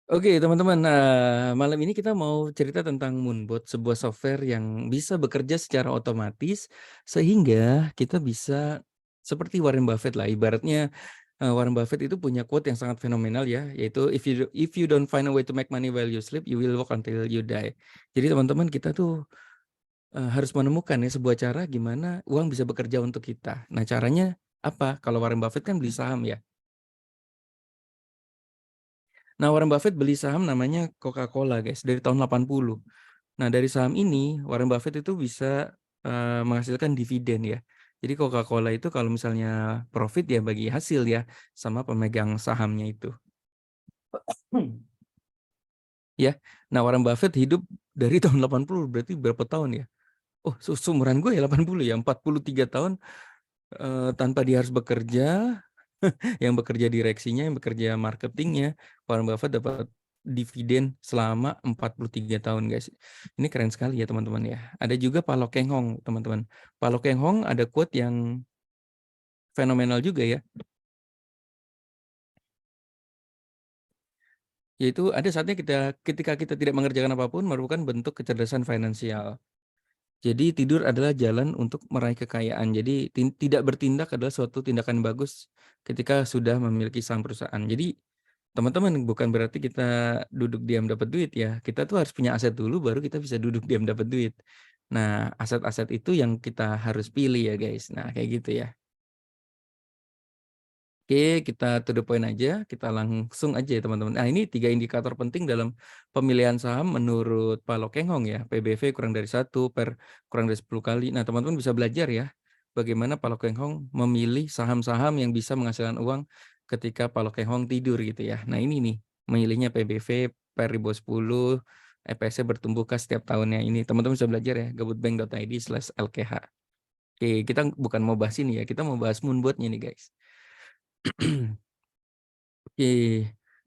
Oke, teman-teman. Malam ini kita mau cerita tentang Moonbot, sebuah software yang bisa bekerja secara otomatis sehingga kita bisa seperti Warren Buffett lah. Ibaratnya Warren Buffett itu punya quote yang sangat fenomenal ya, yaitu if you don't find a way to make money while you sleep, you will work until you die. Jadi teman-teman kita tuh harus menemukan ya sebuah cara gimana uang bisa bekerja untuk kita. Nah, caranya apa? Kalau Warren Buffett kan beli saham ya. Nah, Warren Buffett beli saham namanya Coca-Cola, guys, dari tahun 80. Nah, dari saham ini Warren Buffett itu bisa menghasilkan dividen ya. Jadi Coca-Cola itu kalau misalnya profit ya bagi hasil ya sama pemegang sahamnya itu. Ya. Nah, Warren Buffett hidup dari tahun 80, berarti berapa tahun ya? Oh, seumuran gue ya 80 ya, 43 tahun tanpa dia harus bekerja. Yang bekerja direksinya, yang bekerja marketingnya, Warren Buffett dapat dividen selama 43 tahun, guys. Ini keren sekali ya, teman-teman ya. Ada juga Pak Lo Keng Hong, teman-teman. Pak Lo Keng Hong ada quote yang fenomenal juga ya, yaitu ada saatnya ketika kita tidak mengerjakan apapun merupakan bentuk kecerdasan finansial. Jadi tidur adalah jalan untuk meraih kekayaan. Jadi tidak bertindak adalah suatu tindakan bagus ketika sudah memiliki saham perusahaan. Jadi teman-teman, bukan berarti kita duduk diam dapat duit ya. Kita tuh harus punya aset dulu baru kita bisa duduk diam dapat duit. Nah, aset-aset itu yang kita harus pilih ya, guys. Nah, kayak gitu ya. Oke, kita to the point aja, kita langsung aja ya teman-teman. Nah, ini 3 indikator penting dalam pemilihan saham menurut Pak Lo Keng Hong ya. PBV kurang dari 1 per kurang dari 10 kali. Nah, teman-teman bisa belajar ya, bagaimana Pak Lo Keng Hong memilih saham-saham yang bisa menghasilkan uang ketika Pak Lo Keng Hong tidur gitu ya. Nah, ini nih, memilihnya PBV per ribu 10, EPS-nya bertumbuhkah setiap tahunnya ini. Teman-teman bisa belajar ya, gabutbank.id/LKH. Oke, kita bukan mau bahas ini ya, kita mau bahas Moonbot-nya nih, guys. Oke.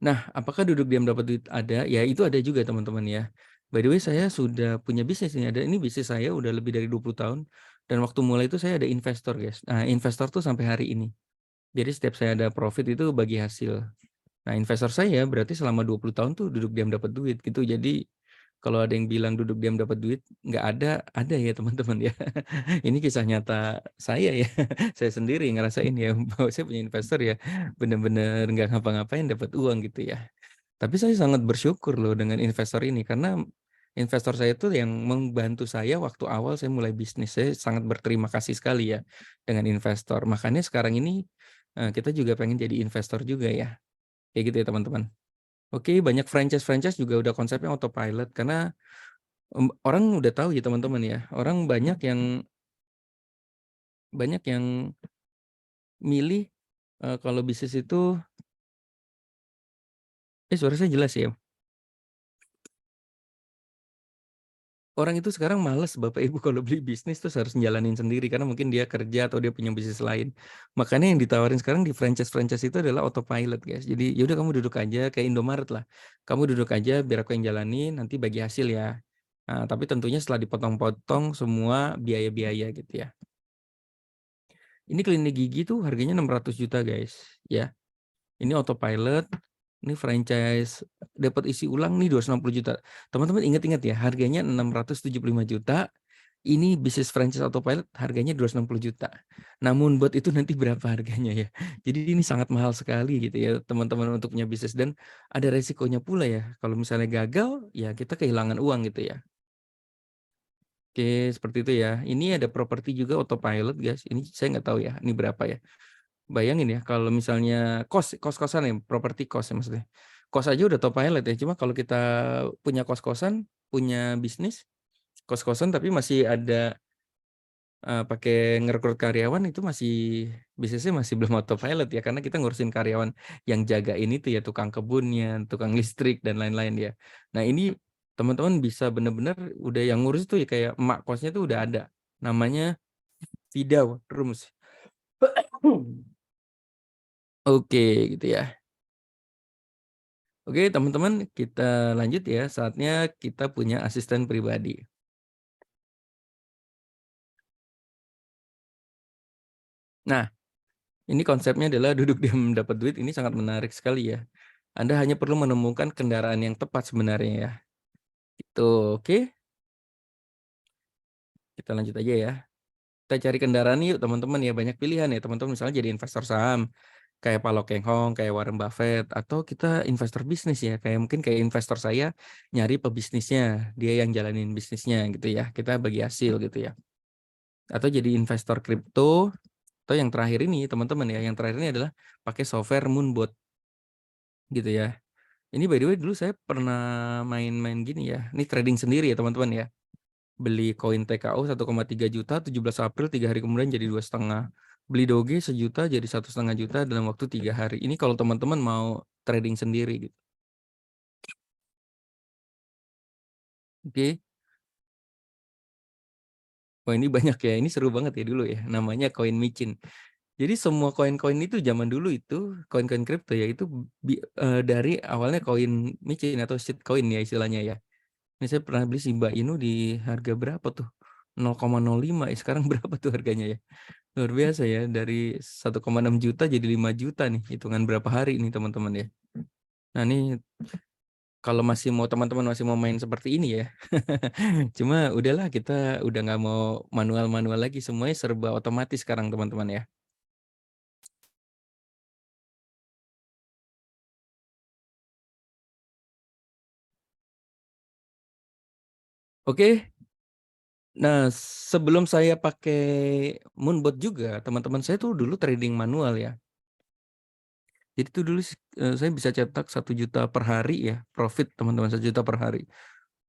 Nah, apakah duduk diam dapat duit ada? Ya, itu ada juga teman-teman ya. By the way, saya sudah punya bisnis ini. Ini bisnis saya udah lebih dari 20 tahun. Dan waktu mulai itu saya ada investor, guys. Nah, investor tuh sampai hari ini. Jadi setiap saya ada profit itu bagi hasil. Nah, investor saya berarti selama 20 tahun tuh duduk diam dapat duit gitu. Jadi kalau ada yang bilang duduk diam dapat duit, nggak ada ya teman-teman ya. Ini kisah nyata saya ya. Saya sendiri ngerasain ya bahwa saya punya investor ya benar-benar nggak ngapa-ngapain dapat uang gitu ya. Tapi saya sangat bersyukur loh dengan investor ini karena investor saya itu yang membantu saya waktu awal saya mulai bisnis. Saya sangat berterima kasih sekali ya dengan investor. Makanya sekarang ini kita juga pengen jadi investor juga ya. Kayak gitu ya teman-teman. Oke, banyak franchise-franchise juga udah konsepnya autopilot karena orang udah tahu ya teman-teman ya. Orang banyak yang milih kalau bisnis itu suara saya jelas ya? Orang itu sekarang males Bapak Ibu kalau beli bisnis terus harus njalanin sendiri karena mungkin dia kerja atau dia punya bisnis lain. Makanya yang ditawarin sekarang di franchise-franchise itu adalah autopilot, guys. Jadi ya udah kamu duduk aja kayak Indomaret lah. Kamu duduk aja biar aku yang jalanin nanti bagi hasil ya. Nah, tapi tentunya setelah dipotong-potong semua biaya-biaya gitu ya. Ini klinik gigi tuh harganya 600 juta, guys, ya. Ini autopilot, ini franchise dapat isi ulang nih 260 juta. Teman-teman ingat-ingat ya, harganya 675 juta. Ini bisnis franchise autopilot harganya 260 juta. Namun bot itu nanti berapa harganya ya? Jadi ini sangat mahal sekali gitu ya teman-teman untuk punya bisnis dan ada resikonya pula ya. Kalau misalnya gagal ya kita kehilangan uang gitu ya. Oke, seperti itu ya. Ini ada properti juga autopilot, guys. Ini saya nggak tahu ya, ini berapa ya. Bayangin ya kalau misalnya kos-kosan ya, properti kos ya maksudnya. Kos aja udah autopilot ya, cuma kalau kita punya kos-kosan, punya bisnis, kos-kosan tapi masih ada pakai ngerekrut karyawan itu masih bisnisnya masih belum autopilot ya, karena kita ngurusin karyawan yang jagain itu ya, tukang kebunnya, tukang listrik dan lain-lain ya. Nah ini teman-teman bisa bener-bener udah yang ngurus tuh ya kayak emak kosnya tuh udah ada. Namanya Vida Rooms. Oke gitu ya. Oke teman-teman kita lanjut ya, saatnya kita punya asisten pribadi. Nah, ini konsepnya adalah duduk diam dapat duit, ini sangat menarik sekali ya. Anda hanya perlu menemukan kendaraan yang tepat sebenarnya ya. Itu, oke, kita lanjut aja ya. Kita cari kendaraan yuk teman-teman ya, banyak pilihan ya teman-teman, misalnya jadi investor saham, kayak Pak Lo Keng Hong, kayak Warren Buffett, atau kita investor bisnis ya, kayak mungkin kayak investor saya nyari pebisnisnya, dia yang jalanin bisnisnya gitu ya, kita bagi hasil gitu ya. Atau jadi investor kripto, atau yang terakhir ini teman-teman ya, yang terakhir ini adalah pakai software Moonbot gitu ya. Ini by the way dulu saya pernah main-main gini ya, ini trading sendiri ya teman-teman ya. Beli koin TKO 1,3 juta, 17 April 3 hari kemudian jadi 2,5. Beli Doge 1 juta jadi 1,5 juta dalam waktu 3 hari. Ini kalau teman-teman mau trading sendiri gitu. Oke. Wah ini banyak ya, ini seru banget ya dulu ya, namanya koin micin. Jadi semua koin-koin itu zaman dulu itu, koin-koin kripto ya itu dari awalnya koin micin atau shitcoin ya istilahnya ya. Ini saya pernah beli Shiba Inu di harga berapa tuh? 0,05 ya, sekarang berapa tuh harganya ya? Luar biasa ya, dari 1,6 juta jadi 5 juta nih, hitungan berapa hari ini teman-teman ya. Nah ini kalau teman-teman masih mau main seperti ini ya. Cuma udahlah kita udah nggak mau manual-manual lagi, semuanya serba otomatis sekarang teman-teman ya. Oke, nah sebelum saya pakai Moonbot juga, teman-teman saya tuh dulu trading manual ya. Jadi tuh dulu saya bisa cetak 1 juta per hari ya, profit teman-teman 1 juta per hari.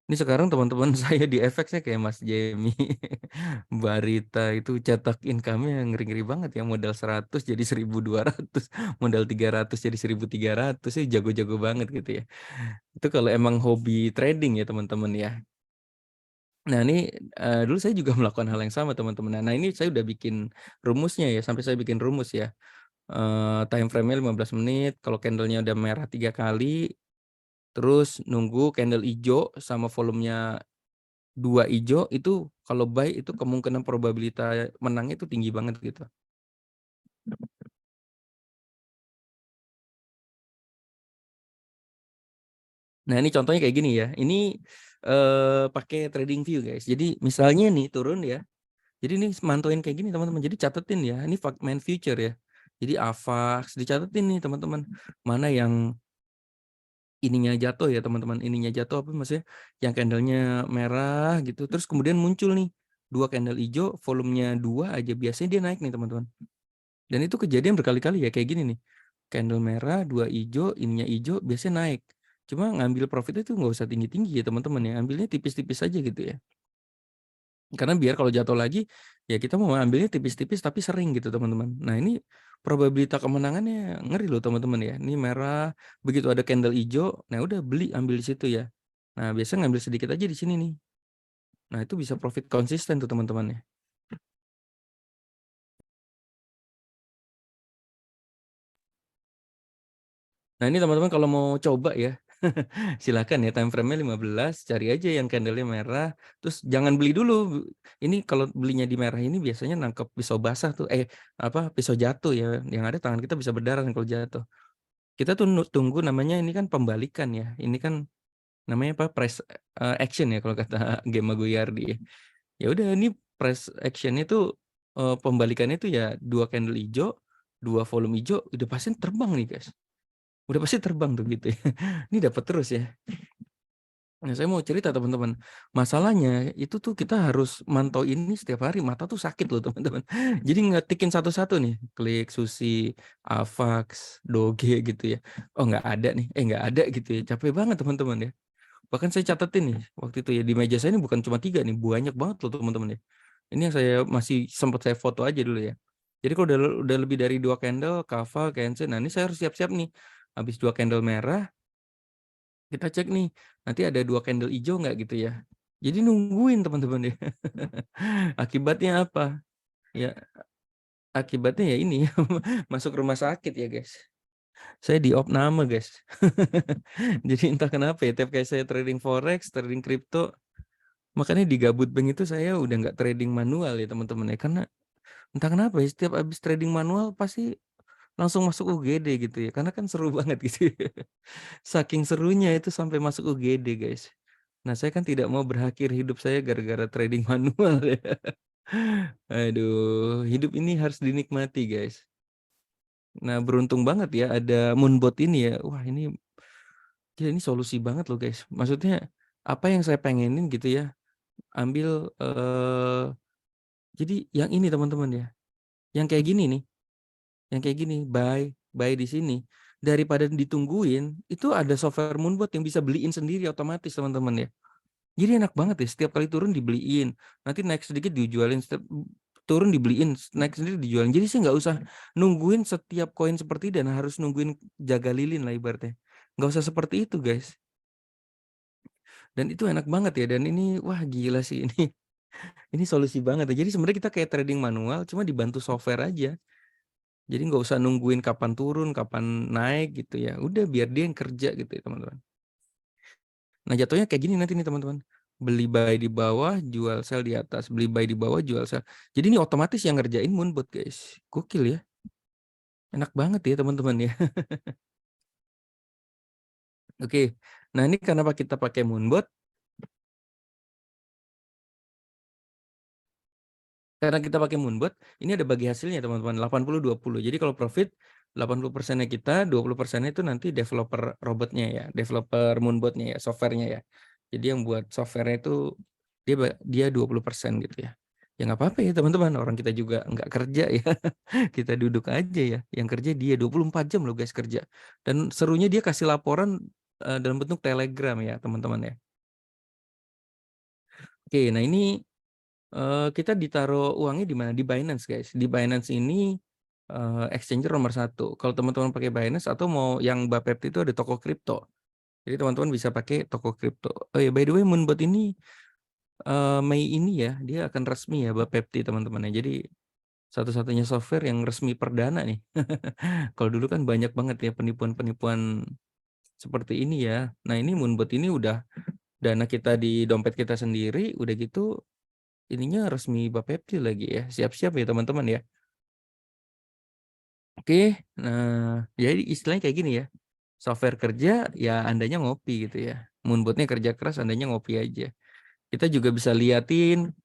Ini sekarang teman-teman saya di FX-nya kayak Mas Jemi, Mbak Rita itu cetak income-nya ngeri-ngeri banget ya, modal 100 jadi 1.200, modal 300 jadi 1.300, sih jago-jago banget gitu ya. Itu kalau emang hobi trading ya teman-teman ya. Nah ini dulu saya juga melakukan hal yang sama teman-teman. Nah ini saya udah bikin rumusnya ya, sampai saya bikin rumus ya. Time frame-nya 15 menit, kalau candle-nya udah merah 3 kali, terus nunggu candle ijo sama volumenya 2 ijo, itu kalau buy itu kemungkinan probabilitas menangnya itu tinggi banget gitu. Nah ini contohnya kayak gini ya, ini pakai TradingView guys. Jadi misalnya nih turun ya, jadi ini mantauin kayak gini teman-teman, jadi catetin ya, ini main future ya. Jadi AVAX dicatetin nih teman-teman, mana yang ininya jatuh ya teman-teman, ininya jatuh apa maksudnya, yang candlenya merah gitu, terus kemudian muncul nih 2 candle ijo, volumenya 2 aja, biasanya dia naik nih teman-teman. Dan itu kejadian berkali-kali ya kayak gini nih, candle merah, 2 ijo, ininya ijo, biasanya naik. Cuma ngambil profit itu nggak usah tinggi-tinggi ya teman-teman ya, ambilnya tipis-tipis aja gitu ya. Karena biar kalau jatuh lagi, ya kita mau ambilnya tipis-tipis tapi sering gitu teman-teman. Nah ini probabilitas kemenangannya ngeri loh teman-teman ya. Ini merah, begitu ada candle hijau, nah udah beli ambil di situ ya. Nah biasanya ngambil sedikit aja di sini nih. Nah itu bisa profit konsisten tuh teman-teman ya. Nah ini teman-teman kalau mau coba ya, silakan ya time frame-nya 15, cari aja yang candle-nya merah, terus jangan beli dulu. Ini kalau belinya di merah ini biasanya nangkep pisau basah tuh, pisau jatuh ya, yang ada tangan kita bisa berdarah kalau jatuh. Kita tuh tunggu namanya ini kan pembalikan ya, ini kan namanya apa, price, action ya kalau kata Gemma Goyardi ya. Ya udah ini price action itu, pembalikannya itu ya 2 candle ijo, 2 volume ijo, udah pasti terbang nih guys. Udah pasti terbang tuh gitu ya. Ini dapat terus ya. Nah, saya mau cerita teman-teman, masalahnya itu tuh kita harus mantau ini setiap hari, mata tuh sakit loh teman-teman. Jadi ngetikin satu-satu nih, klik Susi, Avax, Doge gitu ya. Oh nggak ada nih, nggak ada gitu ya. Capek banget teman-teman ya. Bahkan saya catetin nih, waktu itu ya di meja saya ini bukan cuma 3 nih, banyak banget loh teman-teman ya. Ini yang saya masih sempat saya foto aja dulu ya. Jadi kalau udah lebih dari 2 candle, kava, cancel, nah ini saya harus siap-siap nih. Habis 2 candle merah, kita cek nih, nanti ada 2 candle hijau nggak gitu ya. Jadi nungguin teman-teman ya. Akibatnya apa? Ya, akibatnya ya ini masuk rumah sakit ya guys. Saya diopname guys. Jadi entah kenapa ya, tiap kali saya trading forex, trading kripto, makanya di Gabut Bank itu saya udah nggak trading manual ya teman-teman ya. Karena entah kenapa ya, setiap habis trading manual pasti langsung masuk UGD gitu ya, karena kan seru banget gitu ya. Saking serunya itu sampai masuk UGD, guys. Nah, saya kan tidak mau berakhir hidup saya gara-gara trading manual ya. Aduh, hidup ini harus dinikmati, guys. Nah, beruntung banget ya ada Moonbot ini ya. Wah, ini solusi banget loh, guys. Maksudnya apa yang saya pengenin gitu ya, ambil, jadi yang ini teman-teman ya, yang kayak gini nih, yang kayak gini, buy di sini. Daripada ditungguin, itu ada software Moonbot yang bisa beliin sendiri otomatis teman-teman ya. Jadi enak banget ya, setiap kali turun dibeliin, nanti naik sedikit dijualin, turun dibeliin, naik sendiri dijualin. Jadi saya nggak usah nungguin setiap koin seperti dan harus nungguin jaga lilin lah ibaratnya. Nggak usah seperti itu, guys. Dan itu enak banget ya, dan ini wah gila sih ini. Ini solusi banget ya. Jadi sebenarnya kita kayak trading manual, cuma dibantu software aja. Jadi nggak usah nungguin kapan turun, kapan naik gitu ya. Udah biar dia yang kerja gitu ya teman-teman. Nah jatuhnya kayak gini nanti nih teman-teman. Beli buy di bawah, jual sell di atas. Beli buy di bawah, jual sell. Jadi ini otomatis yang ngerjain Moonbot, guys. Gokil ya. Enak banget ya teman-teman ya. Oke. Nah ini kenapa kita pakai Moonbot? Karena kita pakai Moonbot, ini ada bagi hasilnya teman-teman, 80-20. Jadi kalau profit 80%-nya kita, 20%-nya itu nanti developer robotnya ya, developer Moonbot-nya ya, software-nya ya. Jadi yang buat software-nya itu dia 20% gitu ya. Ya nggak apa-apa ya teman-teman, orang kita juga nggak kerja ya. Kita duduk aja ya. Yang kerja dia 24 jam loh guys kerja. Dan serunya dia kasih laporan dalam bentuk Telegram ya teman-teman ya. Oke, nah ini kita ditaruh uangnya di mana? Di Binance, guys. Di Binance ini exchanger nomor 1. Kalau teman-teman pakai Binance atau mau yang Bapepti itu ada toko kripto. Jadi teman-teman bisa pakai toko kripto. Oh ya, by the way, Moonbot ini Mei ini ya, dia akan resmi ya Bapepti teman-teman ya. Jadi satu-satunya software yang resmi perdana nih. Kalau dulu kan banyak banget ya penipuan-penipuan seperti ini ya. Nah, ini Moonbot ini udah dana kita di dompet kita sendiri, udah gitu ininya resmi Bapepti lagi ya. Siap-siap ya teman-teman ya. Oke, nah jadi istilahnya kayak gini ya. Software kerja ya andanya ngopi gitu ya. Moonbotnya kerja keras andanya ngopi aja. Kita juga bisa liatin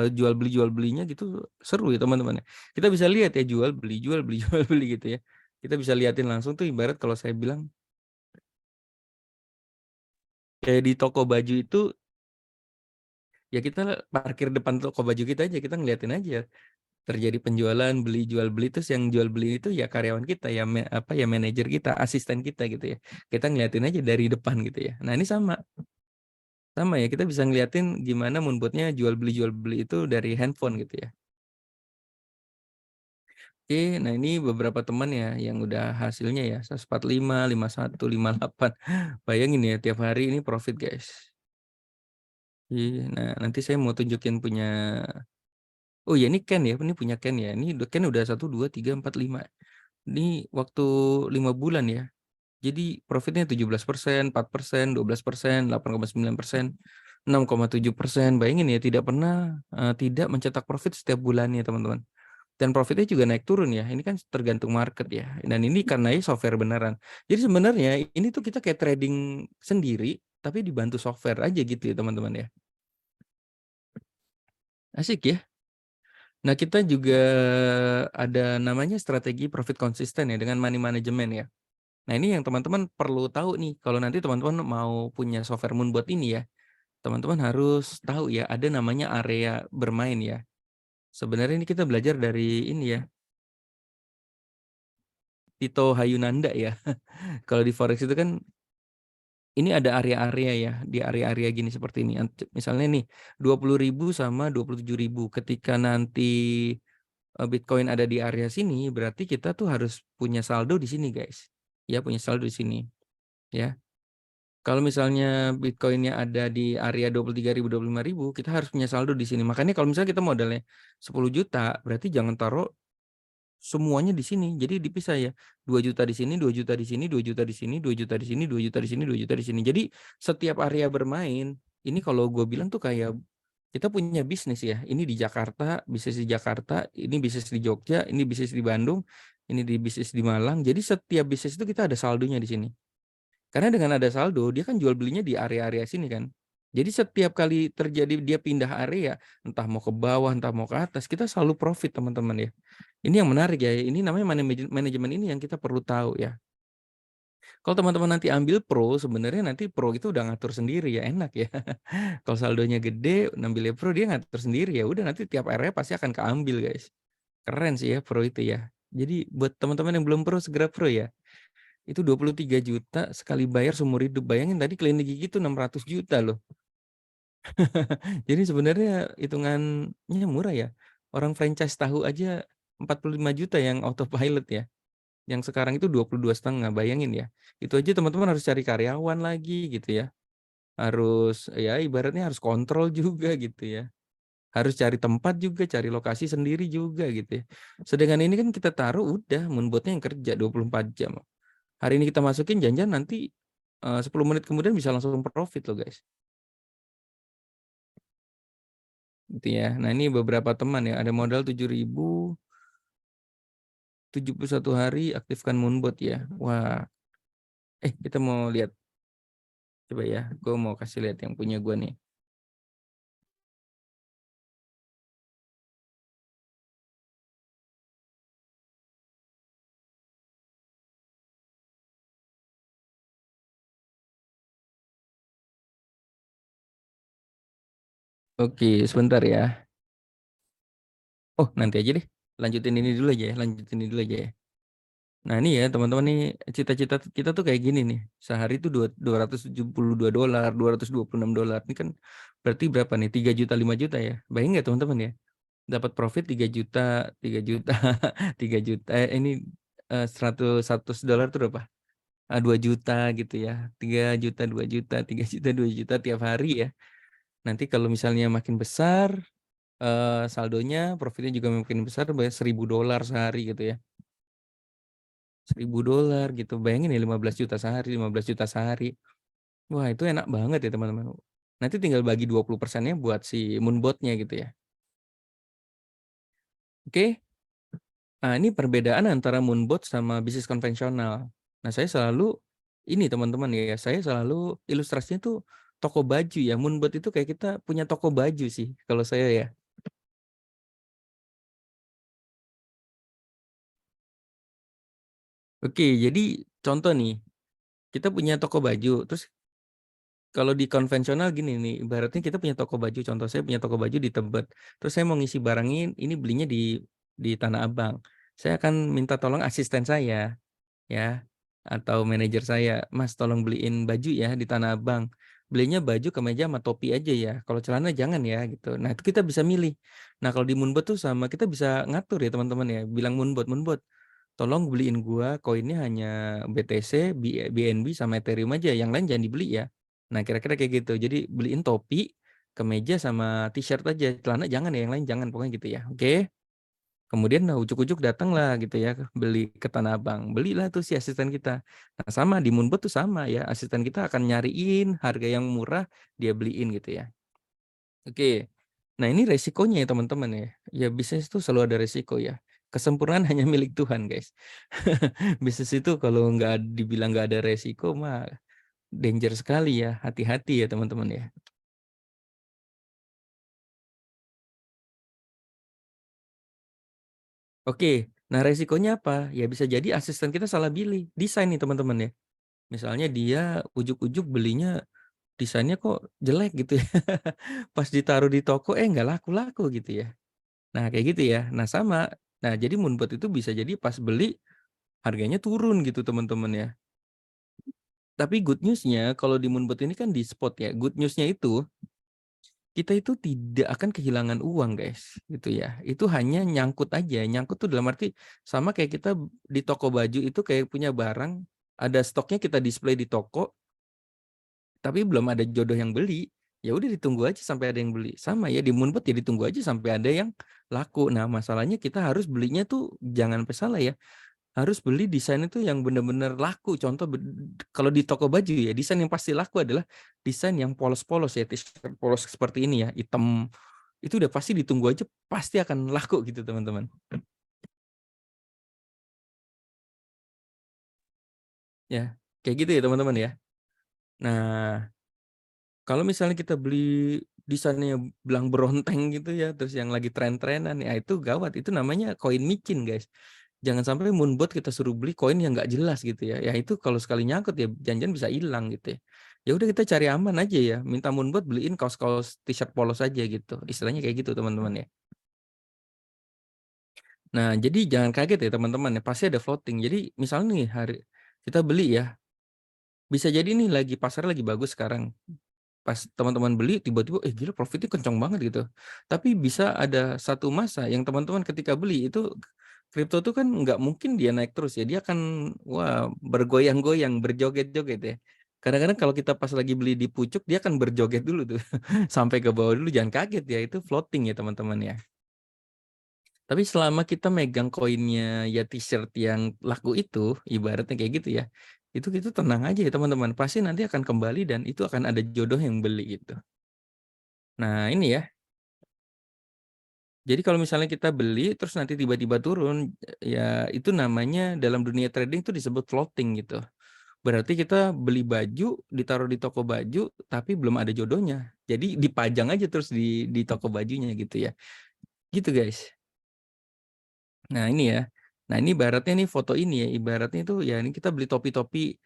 jual belinya gitu seru ya teman-teman ya. Kita bisa lihat ya jual beli jual beli gitu ya. Kita bisa liatin langsung tuh ibarat kalau saya bilang kayak di toko baju itu ya kita parkir depan toko baju kita aja, kita ngeliatin aja terjadi penjualan beli jual beli, terus yang jual beli itu ya karyawan kita ya ya manajer kita, asisten kita gitu ya, kita ngeliatin aja dari depan gitu ya. Nah ini sama ya, kita bisa ngeliatin gimana Moonbotnya jual beli itu dari handphone gitu ya. Oke, nah ini beberapa teman ya yang udah hasilnya ya 145, 51, 58. Bayangin ya tiap hari ini profit guys. Nah nanti saya mau tunjukin punya. Oh ya ini Ken ya, ini punya Ken ya. Ini Ken udah 1, 2, 3, 4, 5. Ini waktu 5 bulan ya. Jadi profitnya 17%, 4%, 12%, 8,9%, 6,7%. Bayangin ya tidak pernah tidak mencetak profit setiap bulannya teman-teman. Dan profitnya juga naik turun ya. Ini kan tergantung market ya. Dan ini karena ini software beneran. Jadi sebenarnya ini tuh kita kayak trading sendiri, tapi dibantu software aja gitu ya teman-teman ya. Asik ya. Nah, kita juga ada namanya strategi profit konsisten ya dengan money management ya. Nah, ini yang teman-teman perlu tahu nih kalau nanti teman-teman mau punya software Moonbot ini ya. Teman-teman harus tahu ya ada namanya area bermain ya. Sebenarnya ini kita belajar dari ini ya, Tito Hayunanda ya. Kalau di forex itu kan ini ada area-area ya, di area-area gini seperti ini. Misalnya nih 20.000 sama 27.000. Ketika nanti Bitcoin ada di area sini, berarti kita tuh harus punya saldo di sini, guys. Ya, punya saldo di sini, ya. Kalau misalnya Bitcoin-nya ada di area 23.000, 25.000, kita harus punya saldo di sini. Makanya kalau misalnya kita modalnya 10 juta, berarti jangan taruh semuanya di sini. Jadi dipisah ya. 2 juta di sini, 2 juta di sini, 2 juta di sini, 2 juta di sini, 2 juta di sini, 2 juta di sini. Jadi setiap area bermain, ini kalau gue bilang tuh kayak kita punya bisnis ya. Ini di Jakarta, bisnis di Jakarta, ini bisnis di Jogja, ini bisnis di Bandung, ini di bisnis di Malang. Jadi setiap bisnis itu kita ada saldonya di sini. Karena dengan ada saldo, dia kan jual belinya di area-area sini kan. Jadi setiap kali terjadi dia pindah area, entah mau ke bawah, entah mau ke atas, kita selalu profit teman-teman ya. Ini yang menarik ya, ini namanya manajemen ini yang kita perlu tahu ya. Kalau teman-teman nanti ambil pro, sebenarnya nanti pro itu udah ngatur sendiri ya, enak ya. Kalau saldonya gede, ngambilnya pro dia ngatur sendiri ya, udah nanti tiap area pasti akan keambil guys. Keren sih ya pro itu ya. Jadi buat teman-teman yang belum pro, segera pro ya. Itu 23 juta sekali bayar seumur hidup. Bayangin tadi klinik gigi itu 600 juta loh. Jadi sebenarnya hitungannya murah ya. Orang franchise tahu aja 45 juta yang autopilot ya. Yang sekarang itu 22,5, bayangin ya. Itu aja teman-teman harus cari karyawan lagi gitu ya. Harus ya ibaratnya harus kontrol juga gitu ya. Harus cari tempat juga, cari lokasi sendiri juga gitu ya. Sedangkan ini kan kita taruh udah moonbotnya yang kerja 24 jam. Hari ini kita masukin janjian nanti 10 menit kemudian bisa langsung profit loh guys. Gitu ya. Nah ini beberapa teman ya, ada modal 7.000, 71 hari aktifkan moonbot ya. Wah, kita mau lihat coba ya. Gue mau kasih lihat yang punya gue nih. Oke, sebentar ya. Oh, nanti aja deh. Lanjutin ini dulu aja ya, lanjutin ini dulu aja ya. Nah, ini ya teman-teman nih, cita-cita kita tuh kayak gini nih. Sehari itu 272 dolar, $226. Ini kan berarti berapa nih? 3 juta, 5 juta ya. Bayangin nggak teman-teman ya? Dapat profit 3 juta, 3 juta, 3 juta. Ini 100 dolar itu berapa? 2 juta gitu ya. 3 juta, 2 juta, 3 juta, 2 juta tiap hari ya. Nanti kalau misalnya makin besar, saldonya, profitnya juga makin besar, bayar $1.000 sehari gitu ya. $1.000 gitu. Bayangin ya 15 juta sehari, 15 juta sehari. Wah, itu enak banget ya teman-teman. Nanti tinggal bagi 20%-nya buat si moonbot-nya gitu ya. Oke. Nah, ini perbedaan antara moonbot sama bisnis konvensional. Nah, saya selalu ini teman-teman ya, saya selalu ilustrasinya tuh toko baju ya. Moonbot itu kayak kita punya toko baju sih kalau saya ya. Oke, jadi contoh nih, kita punya toko baju, terus kalau di konvensional gini nih, ibaratnya kita punya toko baju, contoh saya punya toko baju di Tebet, terus saya mau ngisi barangin, ini belinya di Tanah Abang. Saya akan minta tolong asisten saya, ya, atau manajer saya, "Mas tolong beliin baju ya di Tanah Abang." Belinya baju, kemeja, sama topi aja ya, kalau celana jangan ya, gitu. Nah itu kita bisa milih. Nah kalau di Moonbot tuh sama, kita bisa ngatur ya teman-teman ya, bilang Moonbot, "Moonbot, tolong beliin gua koinnya hanya BTC, BNB, sama Ethereum aja, yang lain jangan dibeli ya." Nah kira-kira kayak gitu. Jadi beliin topi, kemeja, sama t-shirt aja, celana jangan ya, yang lain jangan, pokoknya gitu ya. Oke. Kemudian nah ujuk-ujuk datanglah gitu ya, beli ke Tanah Abang. Belilah tuh si asisten kita. Nah sama di Moonbot tuh sama ya, asisten kita akan nyariin harga yang murah, dia beliin gitu ya. Oke. Nah ini resikonya ya teman-teman ya. Ya bisnis itu selalu ada resiko ya. Kesempurnaan hanya milik Tuhan guys. Bisnis itu kalau dibilang nggak ada resiko mah danger sekali ya. Hati-hati ya teman-teman ya. Oke. Nah resikonya apa? Ya bisa jadi asisten kita salah pilih. Desain nih teman-teman ya. Misalnya dia ujuk-ujuk belinya desainnya kok jelek gitu ya. Pas ditaruh di toko, nggak laku-laku gitu ya. Nah kayak gitu ya. Nah sama. Nah jadi Moonbot itu bisa jadi pas beli harganya turun gitu teman-teman ya. Tapi good news-nya kalau di Moonbot ini kan di spot ya. Good news-nya itu kita itu tidak akan kehilangan uang guys gitu ya. Itu hanya nyangkut aja. Nyangkut tuh dalam arti sama kayak kita di toko baju itu kayak punya barang, ada stoknya kita display di toko, tapi belum ada jodoh yang beli. Ya udah ditunggu aja sampai ada yang beli. Sama ya di Moonbot ya ditunggu aja sampai ada yang laku. Nah, masalahnya kita harus belinya tuh jangan sampai salah ya. Harus beli desain itu yang benar-benar laku. Contoh kalau di toko baju ya, desain yang pasti laku adalah desain yang polos-polos ya, t-shirt polos seperti ini ya, hitam. Itu udah pasti ditunggu aja, pasti akan laku gitu teman-teman. ya. Kayak gitu ya teman-teman ya. Nah, kalau misalnya kita beli desainnya belang beronteng gitu ya, terus yang lagi tren-trenan, ya itu gawat, itu namanya koin micin, guys. Jangan sampai Moonbot kita suruh beli koin yang nggak jelas gitu ya. Ya itu kalau sekali nyangkut ya jangan-jangan bisa hilang gitu ya. Ya udah kita cari aman aja ya, minta Moonbot beliin kaos-kaos t-shirt polos aja gitu. Istilahnya kayak gitu teman-teman ya. Nah, jadi jangan kaget ya teman-teman ya, pasti ada floating. Jadi misalnya nih kita beli ya, bisa jadi nih lagi pasar lagi bagus sekarang. Pas teman-teman beli tiba-tiba gila profitnya kencang banget gitu. Tapi bisa ada satu masa yang teman-teman ketika beli itu kripto tuh kan nggak mungkin dia naik terus ya. Dia akan wah bergoyang-goyang, berjoget-joget ya. Kadang-kadang kalau kita pas lagi beli di pucuk dia akan berjoget dulu tuh sampai ke bawah dulu, jangan kaget ya, itu floating ya teman-teman ya. Tapi selama kita megang koinnya ya t-shirt yang laku itu, ibaratnya kayak gitu ya, itu tenang aja ya teman-teman, pasti nanti akan kembali dan itu akan ada jodoh yang beli gitu. Nah ini ya, jadi kalau misalnya kita beli terus nanti tiba-tiba turun, ya itu namanya dalam dunia trading itu disebut floating gitu. Berarti kita beli baju, ditaruh di toko baju, tapi belum ada jodohnya. Jadi dipajang aja terus di toko bajunya gitu ya. Gitu guys. Nah ini ya. Nah ini ibaratnya nih foto ini ya, ibaratnya itu ya ini kita beli topi-topi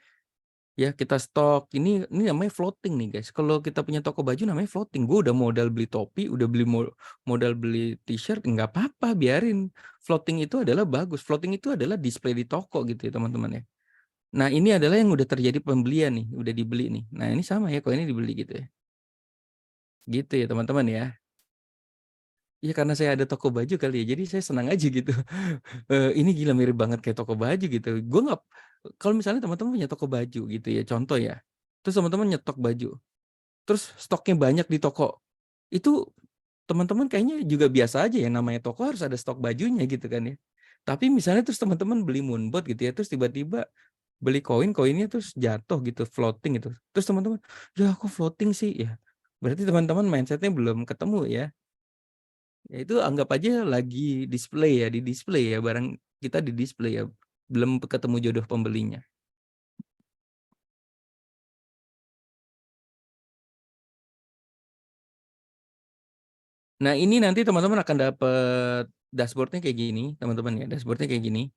ya kita stok. Ini namanya floating nih guys. Kalau kita punya toko baju namanya floating. Gue udah modal beli topi, udah beli modal beli t-shirt, nggak apa-apa, biarin. Floating itu adalah bagus. Floating itu adalah display di toko gitu ya teman-teman ya. Nah ini adalah yang udah terjadi pembelian nih, udah dibeli nih. Nah ini sama ya, kok ini dibeli gitu ya. Gitu ya teman-teman ya. Iya karena saya ada toko baju kali ya, jadi saya senang aja gitu. Ini gila mirip banget kayak toko baju gitu. Gue nggak, kalau misalnya teman-teman punya toko baju gitu ya, contoh ya, terus teman-teman nyetok baju, terus stoknya banyak di toko, itu teman-teman kayaknya juga biasa aja ya, namanya toko harus ada stok bajunya gitu kan ya. Tapi misalnya terus teman-teman beli Moonbot gitu ya, terus tiba-tiba beli koinnya terus jatuh gitu, floating gitu. Terus teman-teman, ya aku floating sih ya. Berarti teman-teman mindsetnya belum ketemu ya. Ya itu anggap aja lagi display ya, di display ya, barang kita di display ya, belum ketemu jodoh pembelinya. Nah ini nanti teman-teman akan dapat dashboardnya kayak gini, teman-teman ya, dashboardnya kayak gini.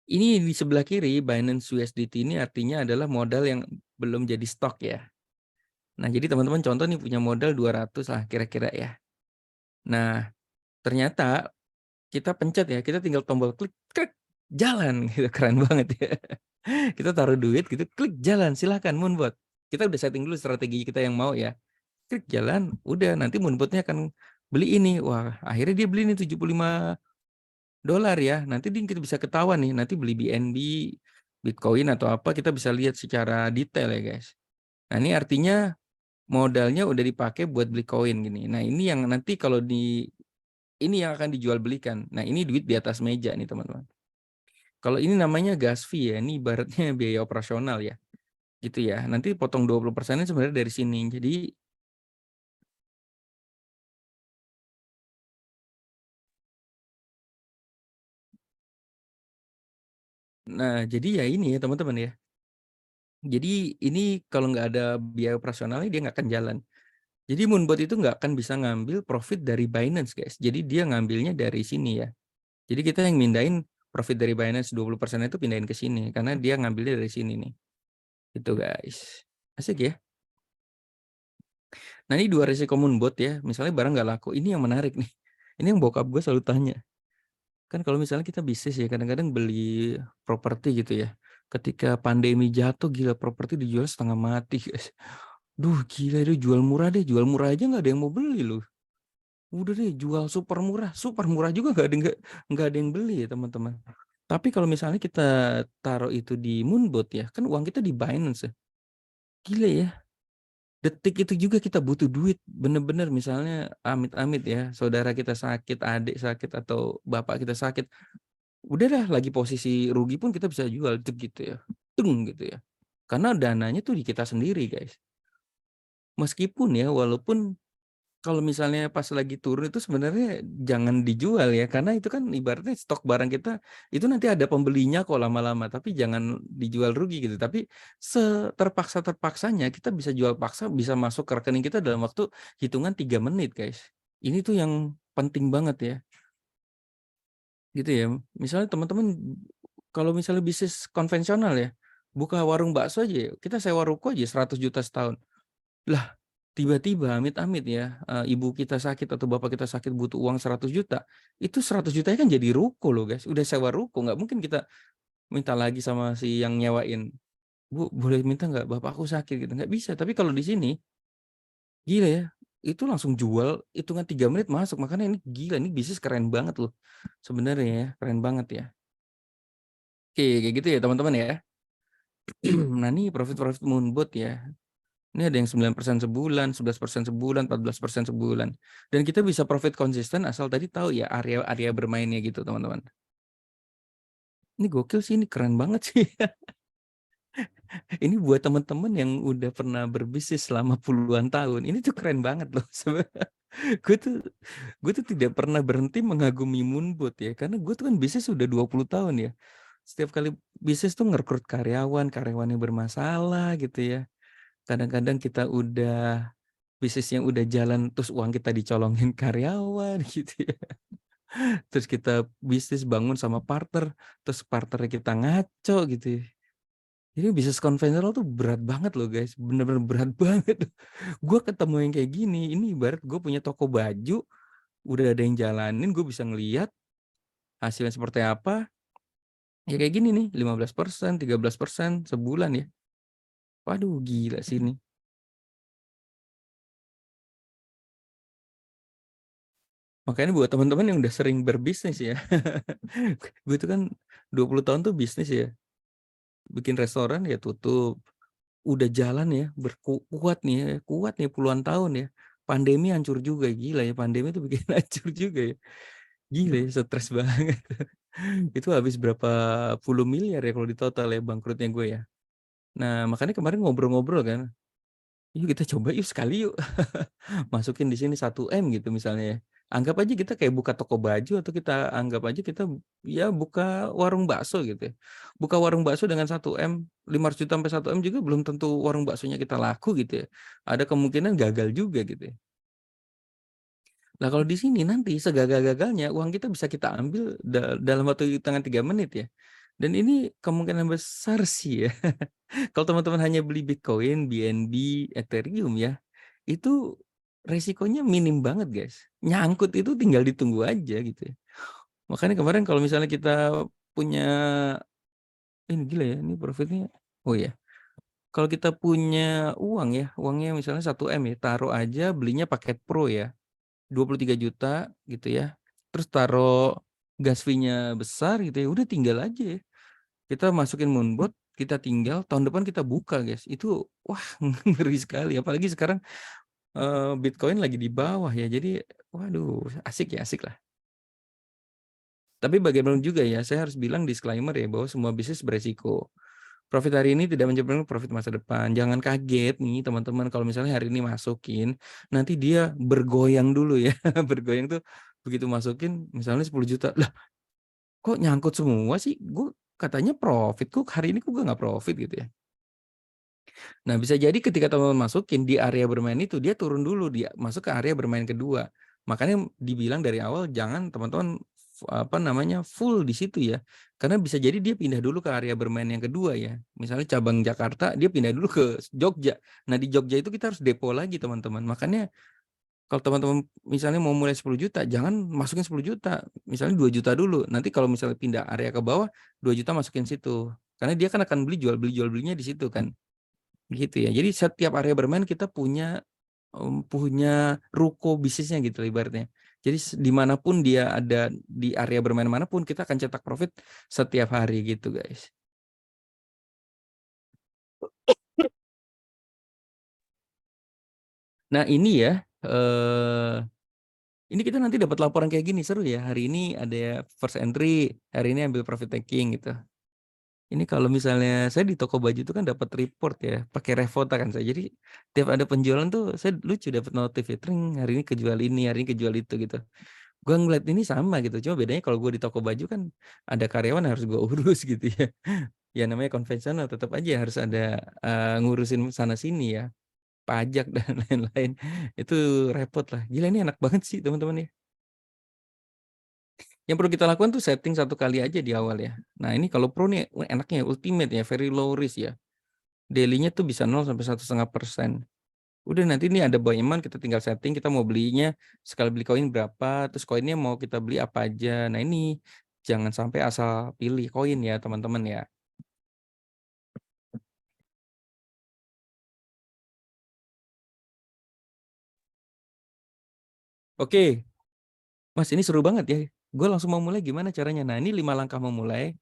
Ini di sebelah kiri Binance USDT ini artinya adalah modal yang belum jadi stok ya. Nah jadi teman-teman contoh nih punya modal 200 lah kira-kira ya. Nah ternyata kita pencet ya, kita tinggal tombol klik, klik, jalan gitu, keren banget ya. Kita taruh duit gitu, klik jalan, silahkan Moonbot. Kita udah setting dulu strategi kita yang mau ya. Klik jalan, udah nanti Moonbotnya akan beli ini. Wah, akhirnya dia beli ini $70 ya. Nanti kita bisa ketahuan nih, nanti beli BNB, Bitcoin atau apa, kita bisa lihat secara detail ya guys. Nah ini artinya modalnya udah dipakai buat beli koin gini. Nah ini yang nanti kalau ini yang akan dijual belikan. Nah ini duit di atas meja nih teman-teman. Kalau ini namanya gas fee ya, ini ibaratnya biaya operasional ya. Gitu ya. Nanti potong 20%-nya sebenarnya dari sini. Jadi ya ini ya teman-teman ya. Jadi ini kalau nggak ada biaya operasionalnya dia nggak akan jalan. Jadi Moonbot itu nggak akan bisa ngambil profit dari Binance guys. Jadi dia ngambilnya dari sini ya. Jadi kita yang mindahin profit dari Binance 20% itu pindahin ke sini. Karena dia ngambilnya dari sini nih. Itu guys. Asik ya. Nah ini dua resiko Moonbot ya. Misalnya barang nggak laku. Ini yang menarik nih. Ini yang bokap gue selalu tanya. Kan kalau misalnya kita bisnis ya kadang-kadang beli properti gitu ya. Ketika pandemi jatuh gila properti dijual setengah mati guys. Duh gila itu jual murah aja nggak ada yang mau beli loh. Udah deh jual super murah juga nggak ada yang beli ya teman-teman. Tapi kalau misalnya kita taruh itu di Moonbot ya, kan uang kita di Binance ya. Gila ya. Detik itu juga kita butuh duit, bener-bener misalnya amit-amit ya, saudara kita sakit, adik sakit atau bapak kita sakit, udah dah lagi posisi rugi pun kita bisa jual gitu ya. Gitu ya. Karena dananya tuh di kita sendiri, guys. Meskipun ya walaupun Kalau misalnya pas lagi turun itu sebenarnya jangan dijual ya, karena itu kan ibaratnya stok barang kita, itu nanti ada pembelinya kok lama-lama, tapi jangan dijual rugi gitu. Tapi seterpaksa-terpaksanya kita bisa jual paksa, bisa masuk ke rekening kita dalam waktu hitungan 3 menit, guys. Ini tuh yang penting banget ya, gitu ya. Misalnya teman-teman kalau misalnya bisnis konvensional ya, buka warung bakso aja ya, kita sewa ruko aja 100 juta setahun. Lah, tiba-tiba amit-amit ya, ibu kita sakit atau bapak kita sakit butuh uang 100 juta, itu 100 jutanya kan jadi ruko loh, guys, udah sewa ruko, nggak mungkin kita minta lagi sama si yang nyewain, "Bu, boleh minta nggak, bapakku sakit," gitu, nggak bisa. Tapi kalau di sini, gila ya, itu langsung jual, hitungan 3 menit masuk, makanya ini gila, ini bisnis keren banget loh, sebenarnya ya, keren banget ya. Oke, kayak gitu ya teman-teman ya. Nah, ini profit-profit Moonbot ya. Ini ada yang 9% sebulan, 11% sebulan, 14% sebulan. Dan kita bisa profit konsisten asal tadi tahu ya area-area bermainnya gitu, teman-teman. Ini gokil sih, ini keren banget sih. Ini buat teman-teman yang udah pernah berbisnis selama puluhan tahun, ini tuh keren banget loh. Gue tuh gue tuh tidak pernah berhenti mengagumi Moonbot ya, karena gue tuh kan bisnis udah 20 tahun ya. Setiap kali bisnis tuh ngerekrut karyawan, karyawannya bermasalah gitu ya. Kadang-kadang kita udah bisnisnya udah jalan, terus uang kita dicolongin karyawan gitu ya. Terus kita bisnis bangun sama partner, terus partnernya kita ngaco gitu ya. Jadi bisnis konvensional tuh berat banget loh guys, bener-bener berat banget. Gue ketemu yang kayak gini, ini ibarat gue punya toko baju, udah ada yang jalanin, gue bisa ngeliat hasilnya seperti apa. Ya kayak gini nih, 15%, 13% sebulan ya. Waduh gila sih ini. Makanya buat teman-teman yang udah sering berbisnis ya. Gue tuh kan 20 tahun tuh bisnis ya. Bikin restoran ya tutup. Udah jalan ya, kuat nih ya, kuat nih puluhan tahun ya. Pandemi hancur juga, gila ya pandemi itu bikin hancur juga ya. Gila ya, stres banget. Itu habis berapa puluh miliar ya kalau di total ya bangkrutnya gue ya. Nah, makanya kemarin ngobrol-ngobrol kan, "Yuk kita coba yuk sekali yuk." Masukin di sini 1 M gitu misalnya ya. Anggap aja kita kayak buka toko baju atau kita anggap aja kita ya buka warung bakso gitu ya. Buka warung bakso dengan 1 M, 500 juta sampai 1 M juga belum tentu warung baksonya kita laku gitu ya. Ada kemungkinan gagal juga gitu ya. Nah kalau di sini nanti segagal-gagalnya uang kita bisa kita ambil dalam waktu hitungan 3 menit ya. Dan ini kemungkinan besar sih ya. Kalau teman-teman hanya beli Bitcoin, BNB, Ethereum ya, itu resikonya minim banget, guys. Nyangkut itu tinggal ditunggu aja gitu ya. Makanya kemarin kalau misalnya kita punya ini gila ya, ini profitnya oh ya, kalau kita punya uang ya, uangnya misalnya 1 M ya, taruh aja belinya paket Pro ya, 23 juta gitu ya. Terus taruh gas fee-nya besar gitu ya, udah tinggal aja ya. Kita masukin Moonbot, kita tinggal tahun depan kita buka, guys. Itu wah ngeri sekali apalagi sekarang Bitcoin lagi di bawah ya, jadi waduh asik ya, asik lah. Tapi bagaimanapun juga ya, saya harus bilang disclaimer ya, bahwa semua bisnis beresiko. Profit hari ini tidak menjamin profit masa depan. Jangan kaget nih teman-teman kalau misalnya hari ini masukin, nanti dia bergoyang dulu ya, bergoyang tuh begitu masukin misalnya 10 juta, "Lah kok nyangkut semua sih? Gue katanya profit, kok hari ini kok gue nggak profit?" Gitu ya. Nah, bisa jadi ketika teman-teman masukin di area bermain itu, dia turun dulu, dia masuk ke area bermain kedua. Makanya dibilang dari awal jangan teman-teman apa namanya, full di situ ya. Karena bisa jadi dia pindah dulu ke area bermain yang kedua ya. Misalnya cabang Jakarta, dia pindah dulu ke Jogja. Nah, di Jogja itu kita harus depo lagi teman-teman. Makanya kalau teman-teman misalnya mau mulai 10 juta, jangan masukin 10 juta, misalnya 2 juta dulu. Nanti kalau misalnya pindah area ke bawah, 2 juta masukin situ. Karena dia kan akan jual belinya di situ kan. Gitu ya. Jadi setiap area bermain kita punya ruko bisnisnya gitu ibaratnya. Jadi dimanapun dia ada di area bermain manapun kita akan cetak profit setiap hari gitu guys. Nah ini ya, ini kita nanti dapat laporan kayak gini seru ya. Hari ini ada first entry, hari ini ambil profit taking gitu. Ini kalau misalnya saya di toko baju itu kan dapat report ya, pakai Revota kan saya. Jadi tiap ada penjualan tuh saya lucu dapat notif ya, "Tring, hari ini kejual ini, hari ini kejual itu," gitu. Gua ngeliat ini sama gitu, cuma bedanya kalau gue di toko baju kan ada karyawan yang harus gue urus gitu ya. Ya namanya konvensional tetap aja harus ada, ngurusin sana sini ya, pajak dan lain-lain. Itu repot lah. Gila ini enak banget sih teman-teman ya. Yang perlu kita lakukan tuh setting satu kali aja di awal ya. Nah ini kalau Pro nih, wah enaknya ultimate ya, very low risk ya. Daily-nya tuh bisa 0 sampai 1,5%. Udah nanti nih ada buy amount kita tinggal setting kita mau belinya sekali beli koin berapa, terus koinnya mau kita beli apa aja. Nah ini jangan sampai asal pilih koin ya teman-teman ya. Oke, Mas ini seru banget ya. Gue langsung mau mulai gimana caranya? Nah ini 5 langkah memulai.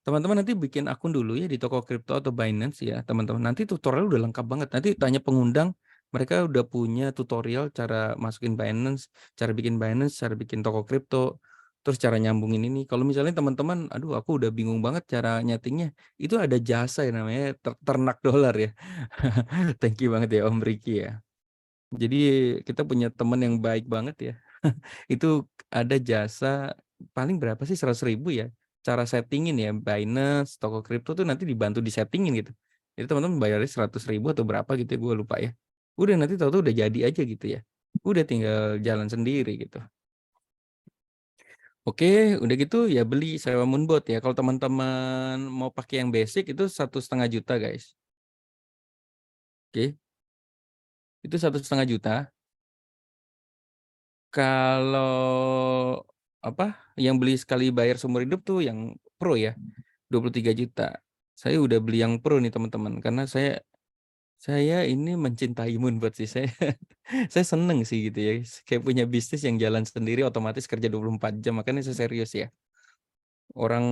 Teman-teman nanti bikin akun dulu ya di toko kripto atau Binance ya teman-teman. Nanti tutorial udah lengkap banget. Nanti tanya pengundang, mereka udah punya tutorial cara masukin Binance, cara bikin Binance, cara bikin toko kripto, terus cara nyambungin ini. Kalau misalnya teman-teman, aduh aku udah bingung banget cara nyetingnya, itu ada jasa ya namanya ternak dolar ya. Thank you banget ya Om Riki ya. Jadi kita punya teman yang baik banget ya. Itu ada jasa paling berapa sih 100.000 ya, cara settingin ya Binance, toko kripto tuh nanti dibantu disettingin gitu. Jadi teman-teman bayarnya 100.000 atau berapa gitu ya, gue lupa ya. Udah nanti tahu-tahu udah jadi aja gitu ya. Udah tinggal jalan sendiri gitu. Oke, udah gitu ya beli sewa Moonbot ya. Kalau teman-teman mau pakai yang basic itu 1,5 juta guys. Oke, itu 1,5 juta. Kalau apa yang beli sekali bayar seumur hidup tuh yang Pro ya. 23 juta. Saya udah beli yang Pro nih teman-teman, karena saya ini mencintai Moonbot sih, saya saya seneng sih gitu ya, kayak punya bisnis yang jalan sendiri otomatis kerja 24 jam, makanya saya serius ya. Orang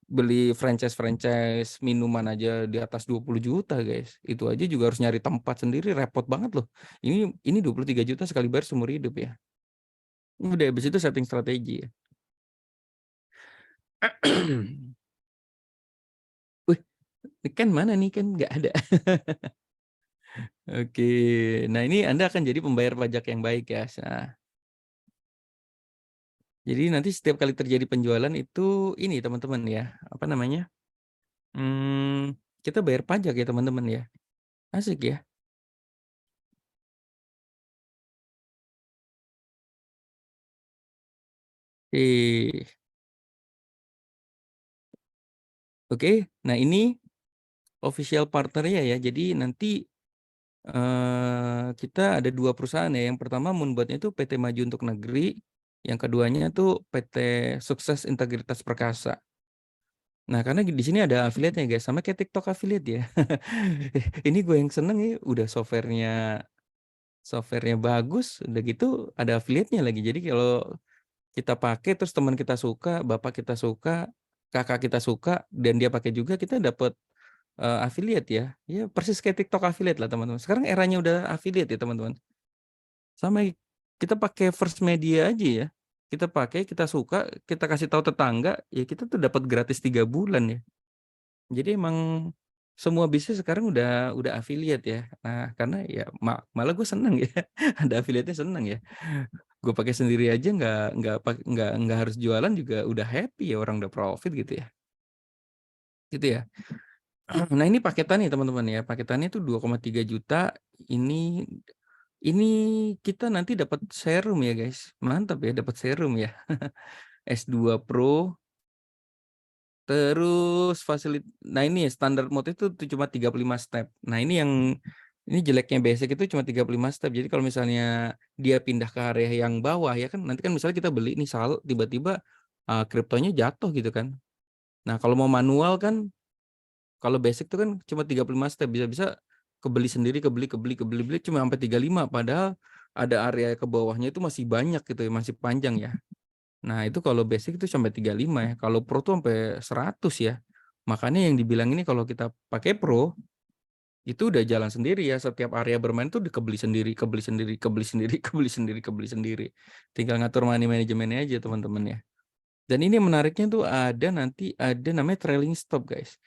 beli franchise-franchise minuman aja di atas 20 juta guys, itu aja juga harus nyari tempat sendiri, repot banget loh. Ini 23 juta sekali bayar seumur hidup ya. Udah habis itu setting strategi ya. Wih, kan mana nih, kan nggak ada. Oke, nah ini Anda akan jadi pembayar pajak yang baik ya. Nah, jadi nanti setiap kali terjadi penjualan itu ini teman-teman ya, apa namanya? Kita bayar pajak ya teman-teman ya. Asik ya. Eh, oke. Nah ini official partnernya ya. Jadi nanti kita ada 2 perusahaan ya. Yang pertama Moonbot itu PT Maju Untuk Negeri, yang keduanya tuh PT Sukses Integritas Perkasa. Nah, karena di sini ada affiliate-nya guys, sama kayak TikTok affiliate ya. Ini gue yang seneng ya, udah software-nya bagus, udah gitu ada affiliate-nya lagi. Jadi kalau kita pakai terus teman kita suka, bapak kita suka, kakak kita suka dan dia pakai juga, kita dapat affiliate ya. Ya persis kayak TikTok affiliate lah teman-teman. Sekarang eranya udah affiliate ya teman-teman. Sama kita pakai First Media aja ya. Kita pakai, kita suka, kita kasih tahu tetangga, ya kita tuh dapat gratis 3 bulan ya. Jadi emang semua bisnis sekarang udah affiliate ya. Nah, karena ya malah gue seneng ya, ada affiliate-nya seneng ya. Gue pakai sendiri aja nggak harus jualan juga udah happy ya, orang udah profit gitu ya. Gitu ya. Nah, ini paketannya teman-teman ya. Paketannya itu 2,3 juta. Ini kita nanti dapat serum ya, guys. Mantap ya dapat serum ya. S2 Pro. Terus nah ini ya standar mode itu cuma 35 step. Nah ini jeleknya basic itu cuma 35 step. Jadi kalau misalnya dia pindah ke area yang bawah ya kan, nanti kan misalnya kita beli nih saldo tiba-tiba kriptonya jatuh gitu kan. Nah kalau mau manual kan, kalau basic itu kan cuma 35 step, bisa-bisa kebeli sendiri, kebeli cuma sampai 35, padahal ada area ke bawahnya itu masih banyak gitu ya, masih panjang ya. Nah, itu kalau basic itu sampai 35 ya. Kalau Pro tuh sampai 100 ya. Makanya yang dibilang ini kalau kita pakai Pro, itu udah jalan sendiri ya. Setiap area bermain tuh dikebeli sendiri, kebeli sendiri, kebeli sendiri, kebeli sendiri, kebeli sendiri. Tinggal ngatur money manajemennya aja teman-teman ya. Dan ini menariknya tuh ada namanya trailing stop, guys.